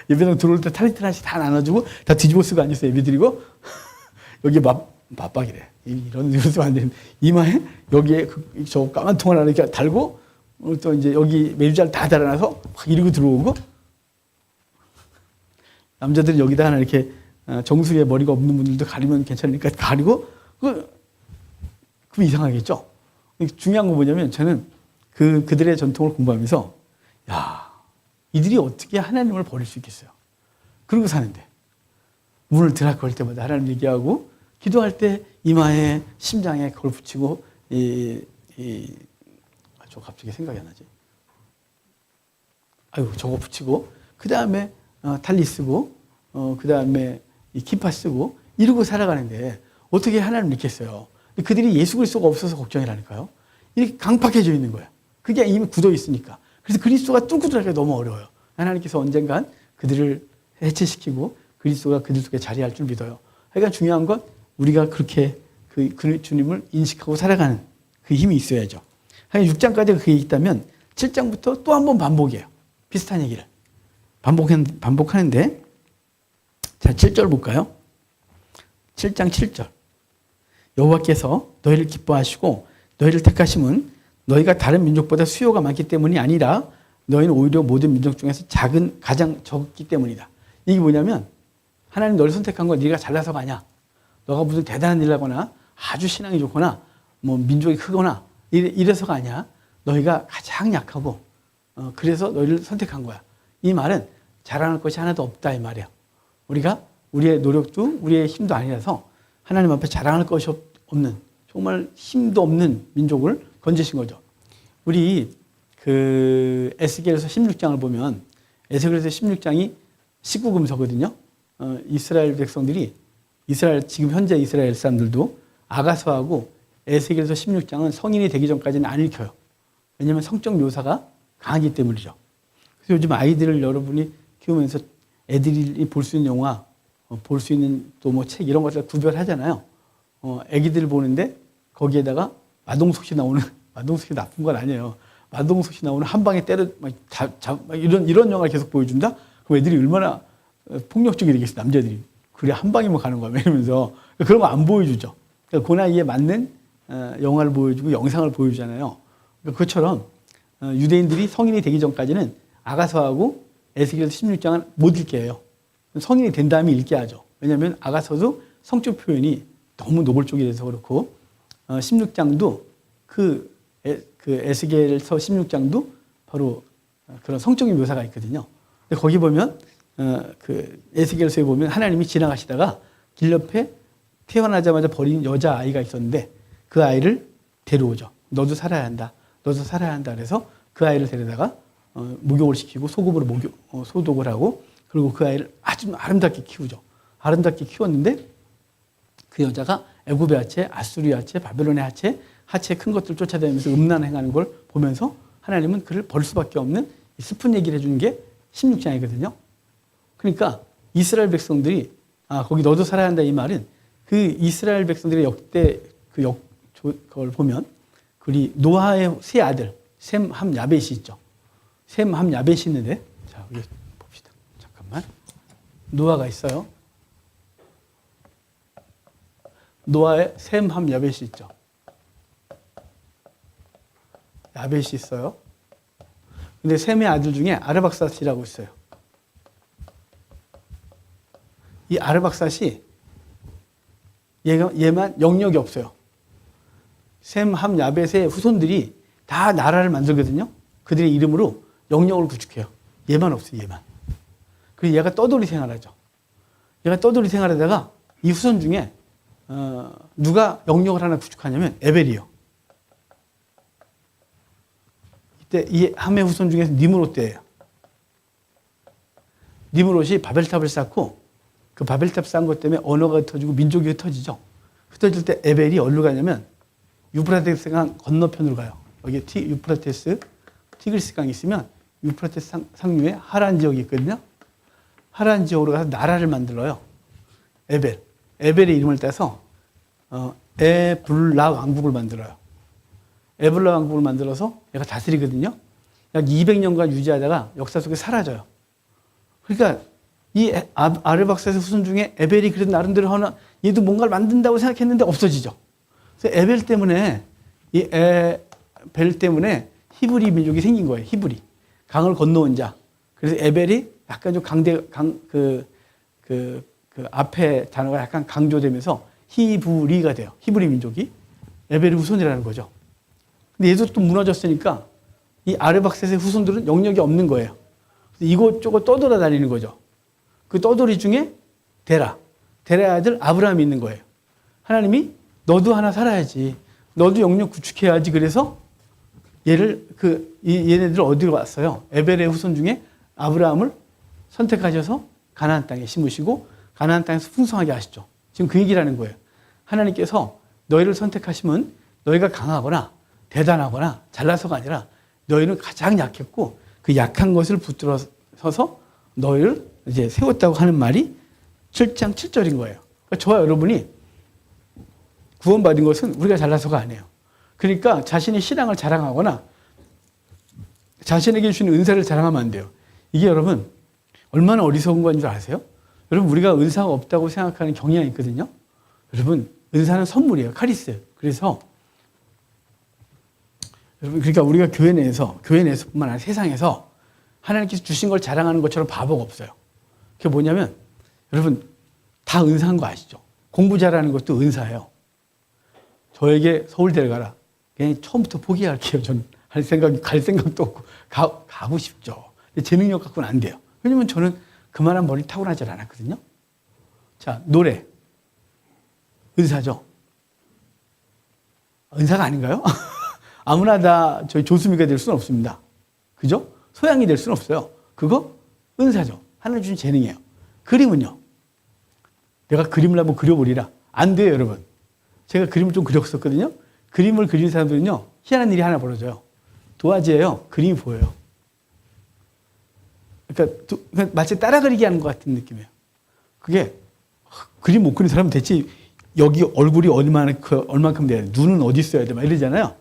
예배당 들어올 때 탈릿 하나씩 다 나눠주고 다 뒤집어 쓰고 앉아서 예배 드리고 여기 맞박이래. 이런 쓰면 안 되는데 이마에 여기에 저 까만 통을 하나 이렇게 달고 또 이제 여기 메주자를 다 달아놔서 막 이러고 들어오고 남자들은 여기다 하나 이렇게 정수리에 머리가 없는 분들도 가리면 괜찮으니까 가리고 그럼 이상하겠죠. 중요한 건 뭐냐면 저는 그들의 전통을 공부하면서 야 이들이 어떻게 하나님을 버릴 수 있겠어요. 그러고 사는데 문을 들락거릴 때마다 하나님 얘기하고 기도할 때 이마에 심장에 그걸 붙이고 저 갑자기 생각이 안 나지. 아유 저거 붙이고 그 다음에 탈리 쓰고 그 다음에 이 키파 쓰고 이러고 살아가는데 어떻게 하나님을 믿겠어요. 그들이 예수 그리스도가 없어서 걱정이라니까요. 이렇게 강팍해져 있는 거야. 그게 이미 굳어 있으니까. 그래서 그리스도가 뚫고 들어가기가 너무 어려워요. 하나님께서 언젠간 그들을 해체시키고 그리스도가 그들 속에 자리할 줄 믿어요. 그러니까 중요한 건 우리가 그렇게 그 주님을 인식하고 살아가는 그 힘이 있어야죠. 6장까지 그게 있다면 7장부터 또 한 번 반복이에요. 비슷한 얘기를. 반복하는데 자 7절 볼까요? 7장 7절 여호와께서 너희를 기뻐하시고 너희를 택하심은 너희가 다른 민족보다 수요가 많기 때문이 아니라 너희는 오히려 모든 민족 중에서 가장 적기 때문이다. 이게 뭐냐면 하나님 너를 선택한 건 네가 잘나서가 아니야. 너가 무슨 대단한 일을 하거나 아주 신앙이 좋거나 뭐 민족이 크거나 이래서가 아니야. 너희가 가장 약하고 그래서 너희를 선택한 거야. 이 말은 자랑할 것이 하나도 없다 이 말이야. 우리가 우리의 노력도 우리의 힘도 아니라서 하나님 앞에 자랑할 것이 없는 정말 힘도 없는 민족을 건지신 거죠. 우리 그 에스겔서 16장을 보면 에스겔서 16장이 19금서거든요. 이스라엘 백성들이 지금 현재 이스라엘 사람들도 아가서하고 에스겔서 16장은 성인이 되기 전까지는 안 읽혀요. 왜냐하면 성적 묘사가 강하기 때문이죠. 그래서 요즘 아이들을 여러분이 키우면서 애들이 볼 수 있는 영화, 볼 수 있는 또 뭐 책 이런 것들 구별하잖아요. 애기들 보는데 거기에다가 마동석 씨 나오는 마동석 씨 나쁜 건 아니에요. 마동석 씨 나오는 한 방에 때려 이런 영화를 계속 보여준다? 그럼 애들이 얼마나 폭력적이겠어 남자들이. 그래 한 방이면 가는 거야 이러면서 그런 거 안 보여주죠. 그러니까 그 나이에 맞는 영화를 보여주고 영상을 보여주잖아요. 그러니까 그것처럼 유대인들이 성인이 되기 전까지는 아가서하고 에스겔서 16장은 못 읽게 해요. 성인이 된 다음에 읽게 하죠. 왜냐하면 아가서도 성적 표현이 너무 노골적이 돼서 그렇고 16장도 그 에스겔서 16장도 바로 그런 성적인 묘사가 있거든요. 근데 거기 보면 그 에스겔서에 보면 하나님이 지나가시다가 길 옆에 태어나자마자 버린 여자 아이가 있었는데 그 아이를 데려오죠. 너도 살아야 한다. 너도 살아야 한다. 그래서 그 아이를 데려다가 목욕을 시키고 소금으로 소독을 하고 그리고 그 아이를 아주 아름답게 키우죠. 아름답게 키웠는데 그 여자가 애굽의 하체, 아수르의 하체, 바벨론의 하체 큰 것들 쫓아다니면서 음란 행하는 걸 보면서 하나님은 그를 버릴 수밖에 없는 슬픈 얘기를 해주는 게 16장이거든요. 그러니까 이스라엘 백성들이 거기 너도 살아야 한다 이 말은 그 이스라엘 백성들의 역대 그걸 보면 우리 노아의 세 아들 셈, 함, 야벳이 있죠. 셈, 함, 야벳이 있는데 자 여기 봅시다. 잠깐만. 노아가 있어요. 노아의 셈, 함, 야벳이 있죠. 야벳이 있어요. 근데 셈의 아들 중에 아르박삿이라고 있어요. 이 아르박삿이 얘만 영역이 없어요. 셈, 함, 야벳의 후손들이 다 나라를 만들거든요. 그들의 이름으로 영역을 구축해요. 얘만 없어요. 얘만. 그리고 얘가 떠돌이 생활하죠. 얘가 떠돌이 생활하다가 이 후손 중에 누가 영역을 하나 구축하냐면 에벨이요. 이때 이 함의 후손 중에서 니므롯 때예요. 니므롯이 바벨탑을 쌓고 그 바벨탑 쌓은 것 때문에 언어가 흩어지고 민족이 흩어지죠. 흩어질 때 에벨이 어디로 가냐면 유프라테스 강 건너편으로 가요. 여기 유프라테스 티그리스 강이 있으면 유프라테스 상류에 하란 지역이 있거든요. 하란 지역으로 가서 나라를 만들어요. 에벨의 이름을 따서 에불라 왕국을 만들어요. 에불라 왕국을 만들어서 얘가 다스리거든요. 약 200년간 유지하다가 역사 속에 사라져요. 그러니까 이 아르박삿의 후손 중에 에벨이 그래도 나름대로 하나 얘도 뭔가를 만든다고 생각했는데 없어지죠. 그래서 에벨 때문에 이 에벨 때문에 히브리 민족이 생긴 거예요. 히브리 강을 건너온 자. 그래서 에벨이 약간 좀 그 앞에 단어가 약간 강조되면서 히브리가 돼요. 히브리 민족이 에벨의 후손이라는 거죠. 근데 얘도 또 무너졌으니까 이 아르박삿의 후손들은 영역이 없는 거예요. 이곳저곳 떠돌아다니는 거죠. 그 떠돌이 중에 데라의 아들 아브라함이 있는 거예요. 하나님이 너도 하나 살아야지. 너도 영역 구축해야지. 그래서 얘네들 어디로 왔어요? 에벨의 후손 중에 아브라함을 선택하셔서 가나안 땅에 심으시고 가나안 땅에서 풍성하게 하시죠. 지금 그 얘기를 하는 거예요. 하나님께서 너희를 선택하시면 너희가 강하거나 대단하거나 잘나서가 아니라 너희는 가장 약했고 그 약한 것을 붙들어서서 너희를 이제 세웠다고 하는 말이 7장 7절인 거예요. 그러니까 저와 여러분이 구원받은 것은 우리가 잘나서가 아니에요. 그러니까 자신의 신앙을 자랑하거나 자신에게 주시는 은사를 자랑하면 안 돼요. 이게 여러분 얼마나 어리석은 건 줄 아세요? 여러분 우리가 은사가 없다고 생각하는 경향이 있거든요. 여러분 은사는 선물이에요. 카리스. 그래서 여러분 그러니까 우리가 교회 내에서뿐만 아니라 세상에서 하나님께서 주신 걸 자랑하는 것처럼 바보가 없어요. 그게 뭐냐면 여러분 다 은사한 거 아시죠? 공부 잘하는 것도 은사예요. 저에게 서울대를 가라. 그냥 처음부터 포기할게요. 전 갈 생각도 없고 가고 싶죠. 근데 제 능력 갖고는 안 돼요. 왜냐면 저는 그만한 머리 타고나질 않았거든요. 자, 노래. 은사죠. 은사가 아닌가요? 아무나 다 저희 조수미가 될 수는 없습니다. 그죠? 소양이 될 수는 없어요. 그거 은사죠. 하나님 주신 재능이에요. 그림은요. 내가 그림을 한번 그려보리라. 안 돼요, 여러분. 제가 그림을 좀 그렸었거든요. 그림을 그리는 사람들은요. 희한한 일이 하나 벌어져요. 도화지예요. 그림이 보여요. 그러니까 마치 따라 그리기 하는 것 같은 느낌이에요. 그게 그림 못 그리는 사람은 대체 여기 얼굴이 얼만큼 돼야 돼? 눈은 어디 있어야 돼? 막 이러잖아요.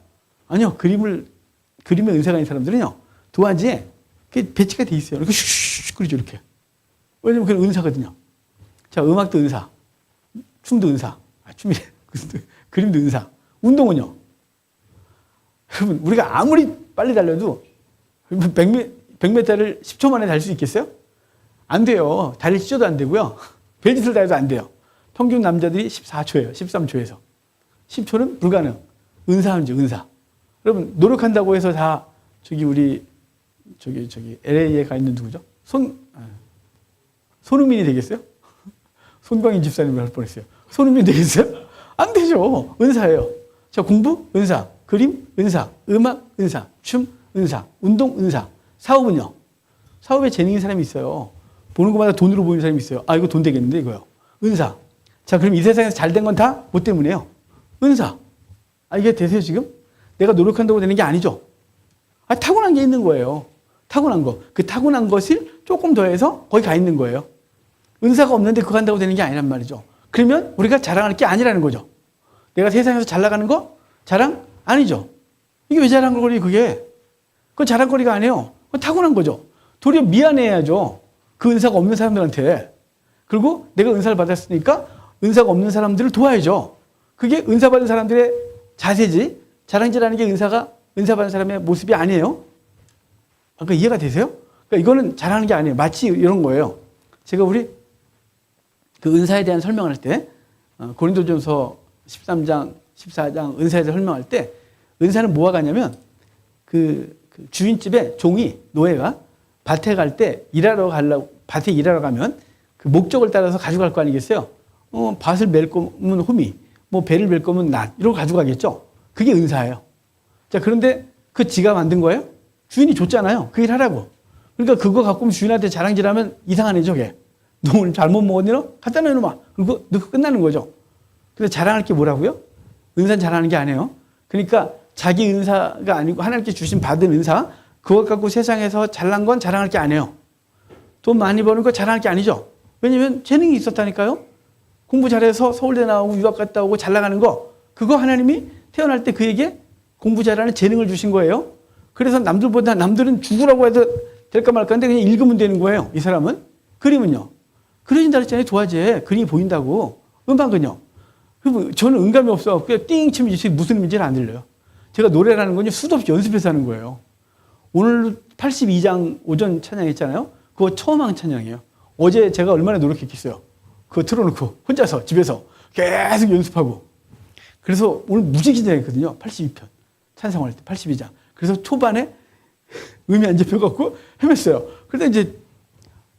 아니요. 그림에 은사가 있는 사람들은요. 도화지에 배치가 돼 있어요. 이렇게 슉슉 그리죠. 이렇게. 왜냐면 그게 은사거든요. 자, 음악도 은사. 춤도 은사. 춤이래. 그림도 은사. 운동은요. 여러분, 우리가 아무리 빨리 달려도 100m를 10초 만에 달 수 있겠어요? 안 돼요. 다리를 찢어도 안 되고요. 벨짓을 달아도 안 돼요. 평균 남자들이 14초예요. 13초에서. 10초는 불가능. 은사하죠, 은사. 여러분, 노력한다고 해서 다, 우리, LA에 가 있는 누구죠? 손흥민이 되겠어요? 손광인 집사님을 할 뻔했어요. 손흥민 되겠어요? 안 되죠. 은사예요. 자, 공부, 은사. 그림, 은사. 음악, 은사. 춤, 은사. 운동, 은사. 사업은요? 사업에 재능인 사람이 있어요. 보는 것마다 돈으로 보이는 사람이 있어요. 아, 이거 돈 되겠는데, 이거요. 은사. 자, 그럼 이 세상에서 잘 된 건 다 뭐 때문이에요? 은사. 아, 이게 되세요, 지금? 내가 노력한다고 되는 게 아니죠. 아, 타고난 게 있는 거예요. 타고난 거. 그 타고난 것을 조금 더해서 거기 가 있는 거예요. 은사가 없는데 그거 한다고 되는 게 아니란 말이죠. 그러면 우리가 자랑할 게 아니라는 거죠. 내가 세상에서 잘 나가는 거? 자랑? 아니죠. 이게 왜 자랑거리, 그게? 그건 자랑거리가 아니에요. 그건 타고난 거죠. 도리어 미안해야죠. 그 은사가 없는 사람들한테. 그리고 내가 은사를 받았으니까 은사가 없는 사람들을 도와야죠. 그게 은사 받은 사람들의 자세지. 자랑질하는 게 은사 받은 사람의 모습이 아니에요. 그러니까 이해가 되세요? 그러니까 이거는 잘하는 게 아니에요. 마치 이런 거예요. 제가 우리 그 은사에 대한 설명을 할 때, 고린도전서 13장, 14장 은사에 대해서 설명할 때, 은사는 뭐가 가냐면, 그 주인집에 종이, 노예가 밭에 갈 때 밭에 일하러 가면 그 목적을 따라서 가져갈 거 아니겠어요? 밭을 멜 거면 호미, 뭐 배를 멜 거면 낫, 이러고 가져가겠죠? 그게 은사예요. 자, 그런데 그 지가 만든 거예요? 주인이 줬잖아요. 그 일 하라고. 그러니까 그거 갖고 주인한테 자랑질하면 이상하네, 저게. 너 오늘 잘못 먹었니, 너? 갖다 내놓으마. 그리고 넣고 끝나는 거죠. 근데 자랑할 게 뭐라고요? 은사는 자랑하는 게 아니에요. 그러니까 자기 은사가 아니고 하나님께 주신 받은 은사, 그것 갖고 세상에서 잘난 건 자랑할 게 아니에요. 돈 많이 버는 거 자랑할 게 아니죠. 왜냐면 재능이 있었다니까요. 공부 잘해서 서울대 나오고 유학 갔다 오고 잘 나가는 거, 그거 하나님이 태어날 때 그에게 공부 잘하는 재능을 주신 거예요. 그래서 남들은 죽으라고 해도 될까 말까 한데 그냥 읽으면 되는 거예요. 이 사람은. 그림은요. 그려진다 그랬잖아요. 도화지에 그림이 보인다고. 음악은요. 저는 음감이 없어갖고 띵 치면 무슨 의미인지는 안 들려요. 제가 노래라는 건요, 수도 없이 연습해서 하는 거예요. 오늘 82장 오전 찬양했잖아요. 그거 처음 한 찬양이에요. 어제 제가 얼마나 노력했겠어요. 그거 틀어놓고 혼자서 집에서 계속 연습하고. 그래서 오늘 무지기장했거든요. 82편. 찬송할 때 82장. 그래서 초반에 음이 안 잡혀갖고 헤맸어요. 그런데 이제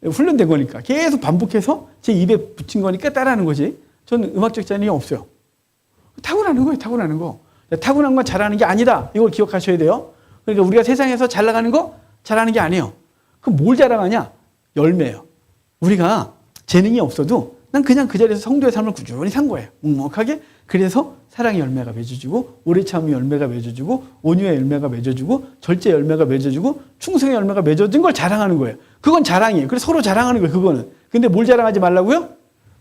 훈련된 거니까 계속 반복해서 제 입에 붙인 거니까 따라하는 거지. 저는 음악적 재능이 없어요. 타고나는 거예요. 타고나는 거. 타고난 건 잘하는 게 아니다. 이걸 기억하셔야 돼요. 그러니까 우리가 세상에서 잘 나가는 거 잘하는 게 아니에요. 그럼 뭘 자랑하냐? 열매예요. 우리가 재능이 없어도 난 그냥 그 자리에서 성도의 삶을 꾸준히 산 거예요. 묵묵하게. 그래서 사랑의 열매가 맺어지고, 오래 참음의 열매가 맺어지고, 온유의 열매가 맺어지고, 절제 열매가 맺어지고, 충성의 열매가 맺어진 걸 자랑하는 거예요. 그건 자랑이에요. 그래서 서로 자랑하는 거예요. 그거는. 근데 뭘 자랑하지 말라고요?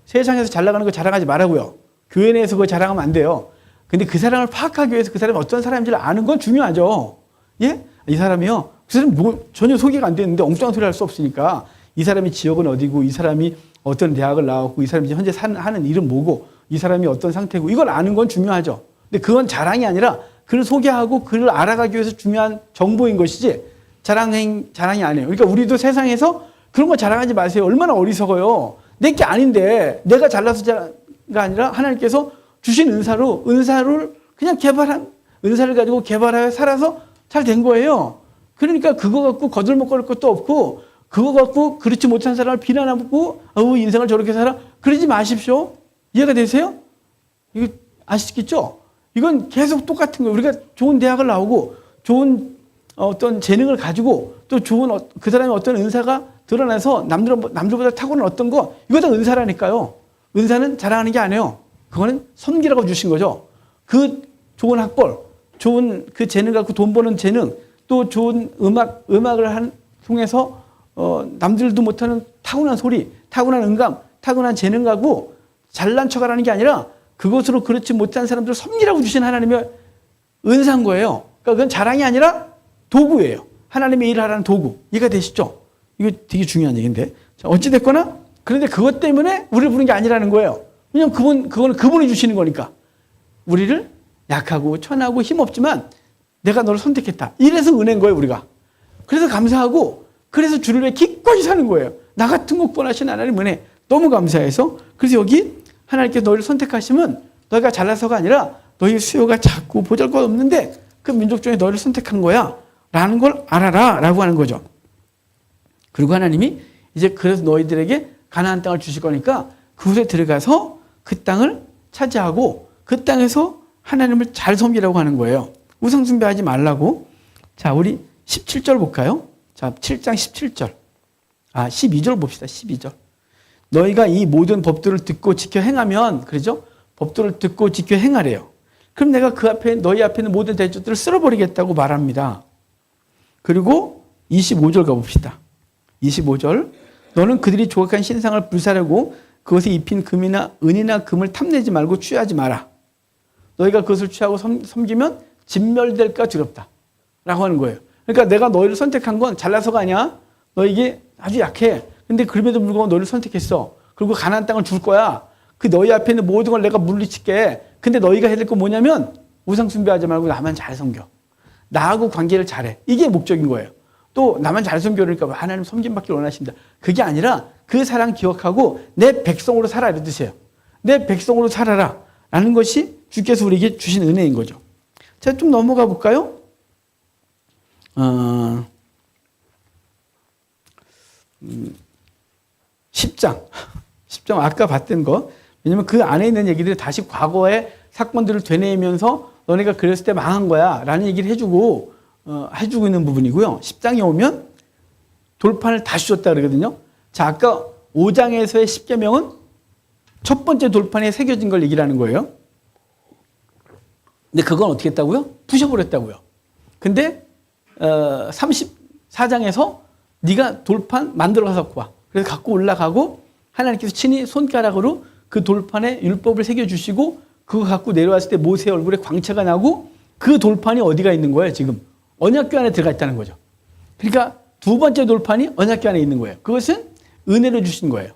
세상에서 잘 나가는 거 자랑하지 말라고요. 교회 내에서 그거 자랑하면 안 돼요. 근데 그 사람을 파악하기 위해서 그 사람이 어떤 사람인지를 아는 건 중요하죠. 예? 이 사람이요. 그 사람이 전혀 소개가 안 되는데 엉뚱한 소리 할 수 없으니까 이 사람이 지역은 어디고, 이 사람이 어떤 대학을 나왔고, 이 사람이 현재 하는 일은 뭐고, 이 사람이 어떤 상태고, 이걸 아는 건 중요하죠. 근데 그건 자랑이 아니라 그를 소개하고 그를 알아가기 위해서 중요한 정보인 것이지 자랑이 아니에요. 그러니까 우리도 세상에서 그런 거 자랑하지 마세요. 얼마나 어리석어요. 내 게 아닌데 내가 잘나서가 아니라 하나님께서 주신 은사를 그냥 은사를 가지고 개발하여 살아서 잘 된 거예요. 그러니까 그거 갖고 거들먹거릴 것도 없고, 그거 갖고 그렇지 못한 사람을 비난하고 인생을 저렇게 살아, 그러지 마십시오. 이해가 되세요? 이거 아시겠죠? 이건 계속 똑같은 거예요. 우리가 좋은 대학을 나오고 좋은 어떤 재능을 가지고 또 좋은 그 사람의 어떤 은사가 드러나서 남들보다 타고난 어떤 거, 이거 다 은사라니까요. 은사는 자랑하는 게 아니에요. 그거는 선기라고 주신 거죠. 그 좋은 학벌, 좋은 그 재능 갖고 돈 버는 재능, 또 좋은 음악을 통해서 남들도 못하는 타고난 소리, 타고난 음감, 타고난 재능 갖고 잘난 척하라는 게 아니라 그것으로 그렇지 못한 사람들을 섬기라고 주신 하나님의 은사인 거예요. 그러니까 그건 자랑이 아니라 도구예요. 하나님의 일을 하라는 도구. 이해가 되시죠? 이거 되게 중요한 얘기인데. 자, 어찌됐거나, 그런데 그것 때문에 우리를 부른 게 아니라는 거예요. 왜냐면 그거는 그분이 주시는 거니까. 우리를 약하고 천하고 힘없지만 내가 너를 선택했다. 이래서 은혜인 거예요, 우리가. 그래서 감사하고, 그래서 주를 위해 기꺼이 사는 거예요. 나 같은 것 권하신 하나님 은혜 너무 감사해서 그래서 여기 하나님께서 너희를 선택하시면 너희가 잘나서가 아니라 너희 수요가 작고 보잘것없는데 그 민족 중에 너희를 선택한 거야 라는 걸 알아라 라고 하는 거죠. 그리고 하나님이 이제 그래서 너희들에게 가나안 땅을 주실 거니까 그곳에 들어가서 그 땅을 차지하고 그 땅에서 하나님을 잘 섬기라고 하는 거예요. 우상 숭배하지 말라고. 자, 우리 17절 볼까요? 자, 7장 17절. 12절 봅시다. 12절. 너희가 이 모든 법들을 듣고 지켜 행하면, 그러죠? 법들을 듣고 지켜 행하래요. 그럼 내가 그 앞에, 너희 앞에 있는 모든 대적들을 쓸어버리겠다고 말합니다. 그리고 25절 가봅시다. 25절. 너는 그들이 조각한 신상을 불사르고 그것에 입힌 금이나 은이나 금을 탐내지 말고 취하지 마라. 너희가 그것을 취하고 섬기면 진멸될까 두렵다. 라고 하는 거예요. 그러니까 내가 너희를 선택한 건 잘나서가 아니야. 너에게 아주 약해. 근데 그럼에도 불구하고 너희를 선택했어. 그리고 가나안 땅을 줄 거야. 그 너희 앞에 있는 모든 걸 내가 물리칠게. 근데 너희가 해야 될 건 뭐냐면 우상 숭배하지 말고 나만 잘 섬겨. 나하고 관계를 잘해. 이게 목적인 거예요. 또 나만 잘 섬겨 그러니까 하나님 섬김받기를 원하신다. 그게 아니라 그 사랑 기억하고 내 백성으로 살아 이런 뜻이에요. 내 백성으로 살아라 라는 것이 주께서 우리에게 주신 은혜인 거죠. 자, 좀 넘어가 볼까요? 10장 아까 봤던 거. 왜냐면 그 안에 있는 얘기들이 다시 과거의 사건들을 되뇌이면서 너네가 그랬을 때 망한 거야 라는 얘기를 해주고 있는 부분이고요. 10장에 오면 돌판을 다시 줬다 그러거든요. 자, 아까 5장에서의 10계명은 첫 번째 돌판에 새겨진 걸 얘기를 하는 거예요. 근데 그건 어떻게 했다고요? 부셔버렸다고요. 근데 34장에서 네가 돌판 만들어 갖고 와. 그래서 갖고 올라가고 하나님께서 친히 손가락으로 그 돌판에 율법을 새겨주시고 그거 갖고 내려왔을 때 모세의 얼굴에 광채가 나고 그 돌판이 어디가 있는 거예요? 지금 언약궤 안에 들어가 있다는 거죠. 그러니까 두 번째 돌판이 언약궤 안에 있는 거예요. 그것은 은혜로 주신 거예요.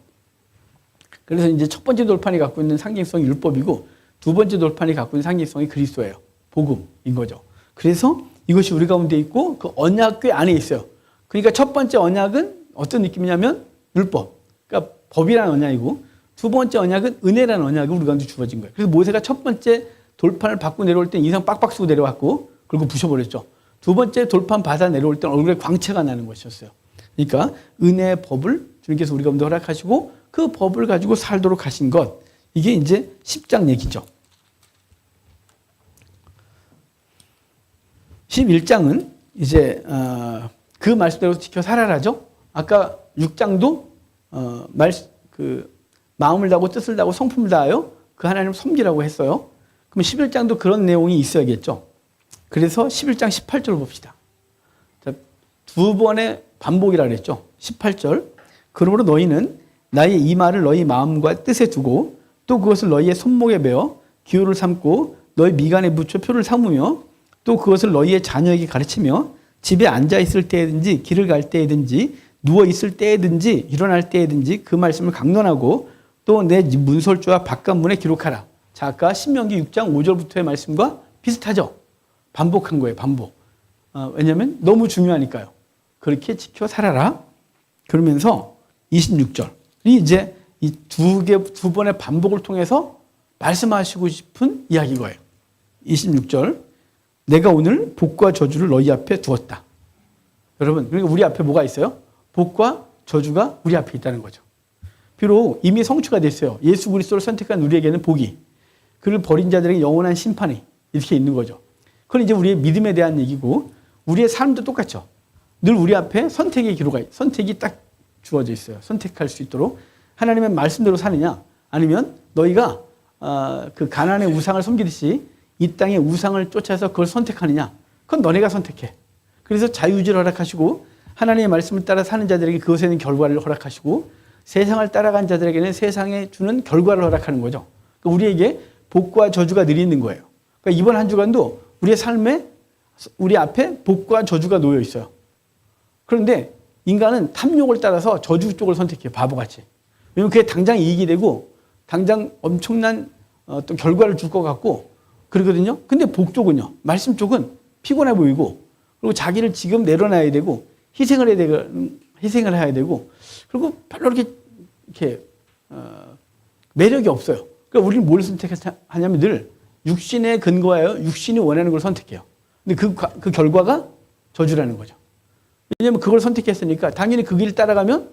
그래서 이제 첫 번째 돌판이 갖고 있는 상징성이 율법이고 두 번째 돌판이 갖고 있는 상징성이 그리스도예요. 복음인 거죠. 그래서 이것이 우리 가운데 있고 그 언약궤 안에 있어요. 그러니까 첫 번째 언약은 어떤 느낌이냐면 율법. 그러니까 법이라는 언약이고 두 번째 언약은 은혜라는 언약이 우리 가운데 주어진 거예요. 그래서 모세가 첫 번째 돌판을 받고 내려올 때 인상 빡빡 쓰고 내려왔고 그리고 부셔버렸죠. 두 번째 돌판 받아 내려올 때는 얼굴에 광채가 나는 것이었어요. 그러니까 은혜의 법을 주님께서 우리 가운데 허락하시고 그 법을 가지고 살도록 하신 것. 이게 이제 10장 얘기죠. 11장은 이제 그 말씀대로 지켜 살아라죠. 아까 6장도 마음을 다하고 뜻을 다하고 성품을 다하여 그 하나님을 섬기라고 했어요. 그럼 11장도 그런 내용이 있어야겠죠. 그래서 11장 18절 봅시다. 자, 두 번의 반복이라 그랬죠. 18절. 그러므로 너희는 나의 이 말을 너희 마음과 뜻에 두고 또 그것을 너희의 손목에 베어 기호를 삼고 너희 미간에 붙여 표를 삼으며 또 그것을 너희의 자녀에게 가르치며 집에 앉아 있을 때든지 길을 갈 때든지 누워 있을 때든지 일어날 때든지 그 말씀을 강론하고 또 내 문설주와 바깥문에 기록하라. 자, 아까 신명기 6장 5절부터의 말씀과 비슷하죠. 반복한 거예요. 반복. 왜냐하면 너무 중요하니까요. 그렇게 지켜 살아라. 그러면서 26절이 이제 이 두 번의 반복을 통해서 말씀하시고 싶은 이야기인 거예요. 26절. 내가 오늘 복과 저주를 너희 앞에 두었다. 여러분, 그러니까 우리 앞에 뭐가 있어요? 복과 저주가 우리 앞에 있다는 거죠. 비록 이미 성취가 됐어요. 예수 그리스도를 선택한 우리에게는 복이, 그를 버린 자들에게 영원한 심판이 이렇게 있는 거죠. 그건 이제 우리의 믿음에 대한 얘기고 우리의 삶도 똑같죠. 늘 우리 앞에 선택이 딱 주어져 있어요. 선택할 수 있도록. 하나님의 말씀대로 사느냐 아니면 너희가 그 가나안의 우상을 섬기듯이 이 땅의 우상을 쫓아서 그걸 선택하느냐, 그건 너네가 선택해. 그래서 자유의지를 허락하시고 하나님의 말씀을 따라 사는 자들에게 그것에 있는 결과를 허락하시고 세상을 따라간 자들에게는 세상에 주는 결과를 허락하는 거죠. 그러니까 우리에게 복과 저주가 늘 있는 거예요. 그러니까 이번 한 주간도 우리의 삶에 우리 앞에 복과 저주가 놓여 있어요. 그런데 인간은 탐욕을 따라서 저주 쪽을 선택해요. 바보같이. 왜냐면 그게 당장 이익이 되고 당장 엄청난 어떤 결과를 줄 것 같고 그러거든요. 근데 복 쪽은요. 말씀 쪽은 피곤해 보이고 그리고 자기를 지금 내려놔야 되고 희생을 해야 되고, 그리고 별로 이렇게 매력이 없어요. 그러니까 우리는 뭘 선택하냐면 늘 육신에 근거하여 육신이 원하는 걸 선택해요. 근데 그 결과가 저주라는 거죠. 왜냐하면 그걸 선택했으니까 당연히 그 길을 따라가면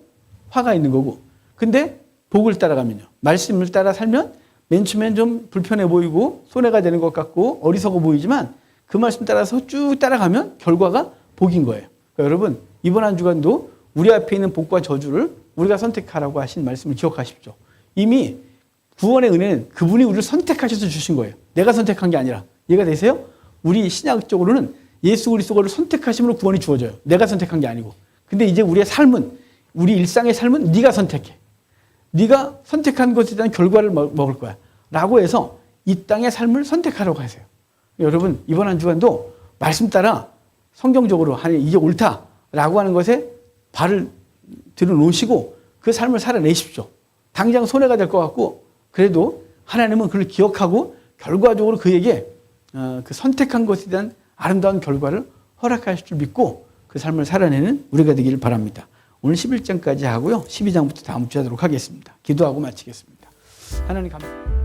화가 있는 거고, 근데 복을 따라가면요, 말씀을 따라 살면 맨 처음엔 좀 불편해 보이고 손해가 되는 것 같고 어리석어 보이지만 그 말씀 따라서 쭉 따라가면 결과가 복인 거예요. 그러니까 여러분, 이번 한 주간도 우리 앞에 있는 복과 저주를 우리가 선택하라고 하신 말씀을 기억하십시오. 이미 구원의 은혜는 그분이 우리를 선택하셔서 주신 거예요. 내가 선택한 게 아니라. 이해가 되세요? 우리 신약적으로는 예수 그리스도를 선택하심으로 구원이 주어져요. 내가 선택한 게 아니고. 근데 이제 우리의 삶은, 우리 일상의 삶은 네가 선택해. 네가 선택한 것에 대한 결과를 먹을 거야 라고 해서 이 땅의 삶을 선택하라고 하세요. 여러분, 이번 한 주간도 말씀 따라 성경적으로 이게 옳다라고 하는 것에 발을 들어놓으시고 그 삶을 살아내십시오. 당장 손해가 될 것 같고, 그래도 하나님은 그걸 기억하고 결과적으로 그에게 그 선택한 것에 대한 아름다운 결과를 허락하실 줄 믿고 그 삶을 살아내는 우리가 되기를 바랍니다. 오늘 11장까지 하고요, 12장부터 다음 주에 하도록 하겠습니다. 기도하고 마치겠습니다. 하나님 감사합니다.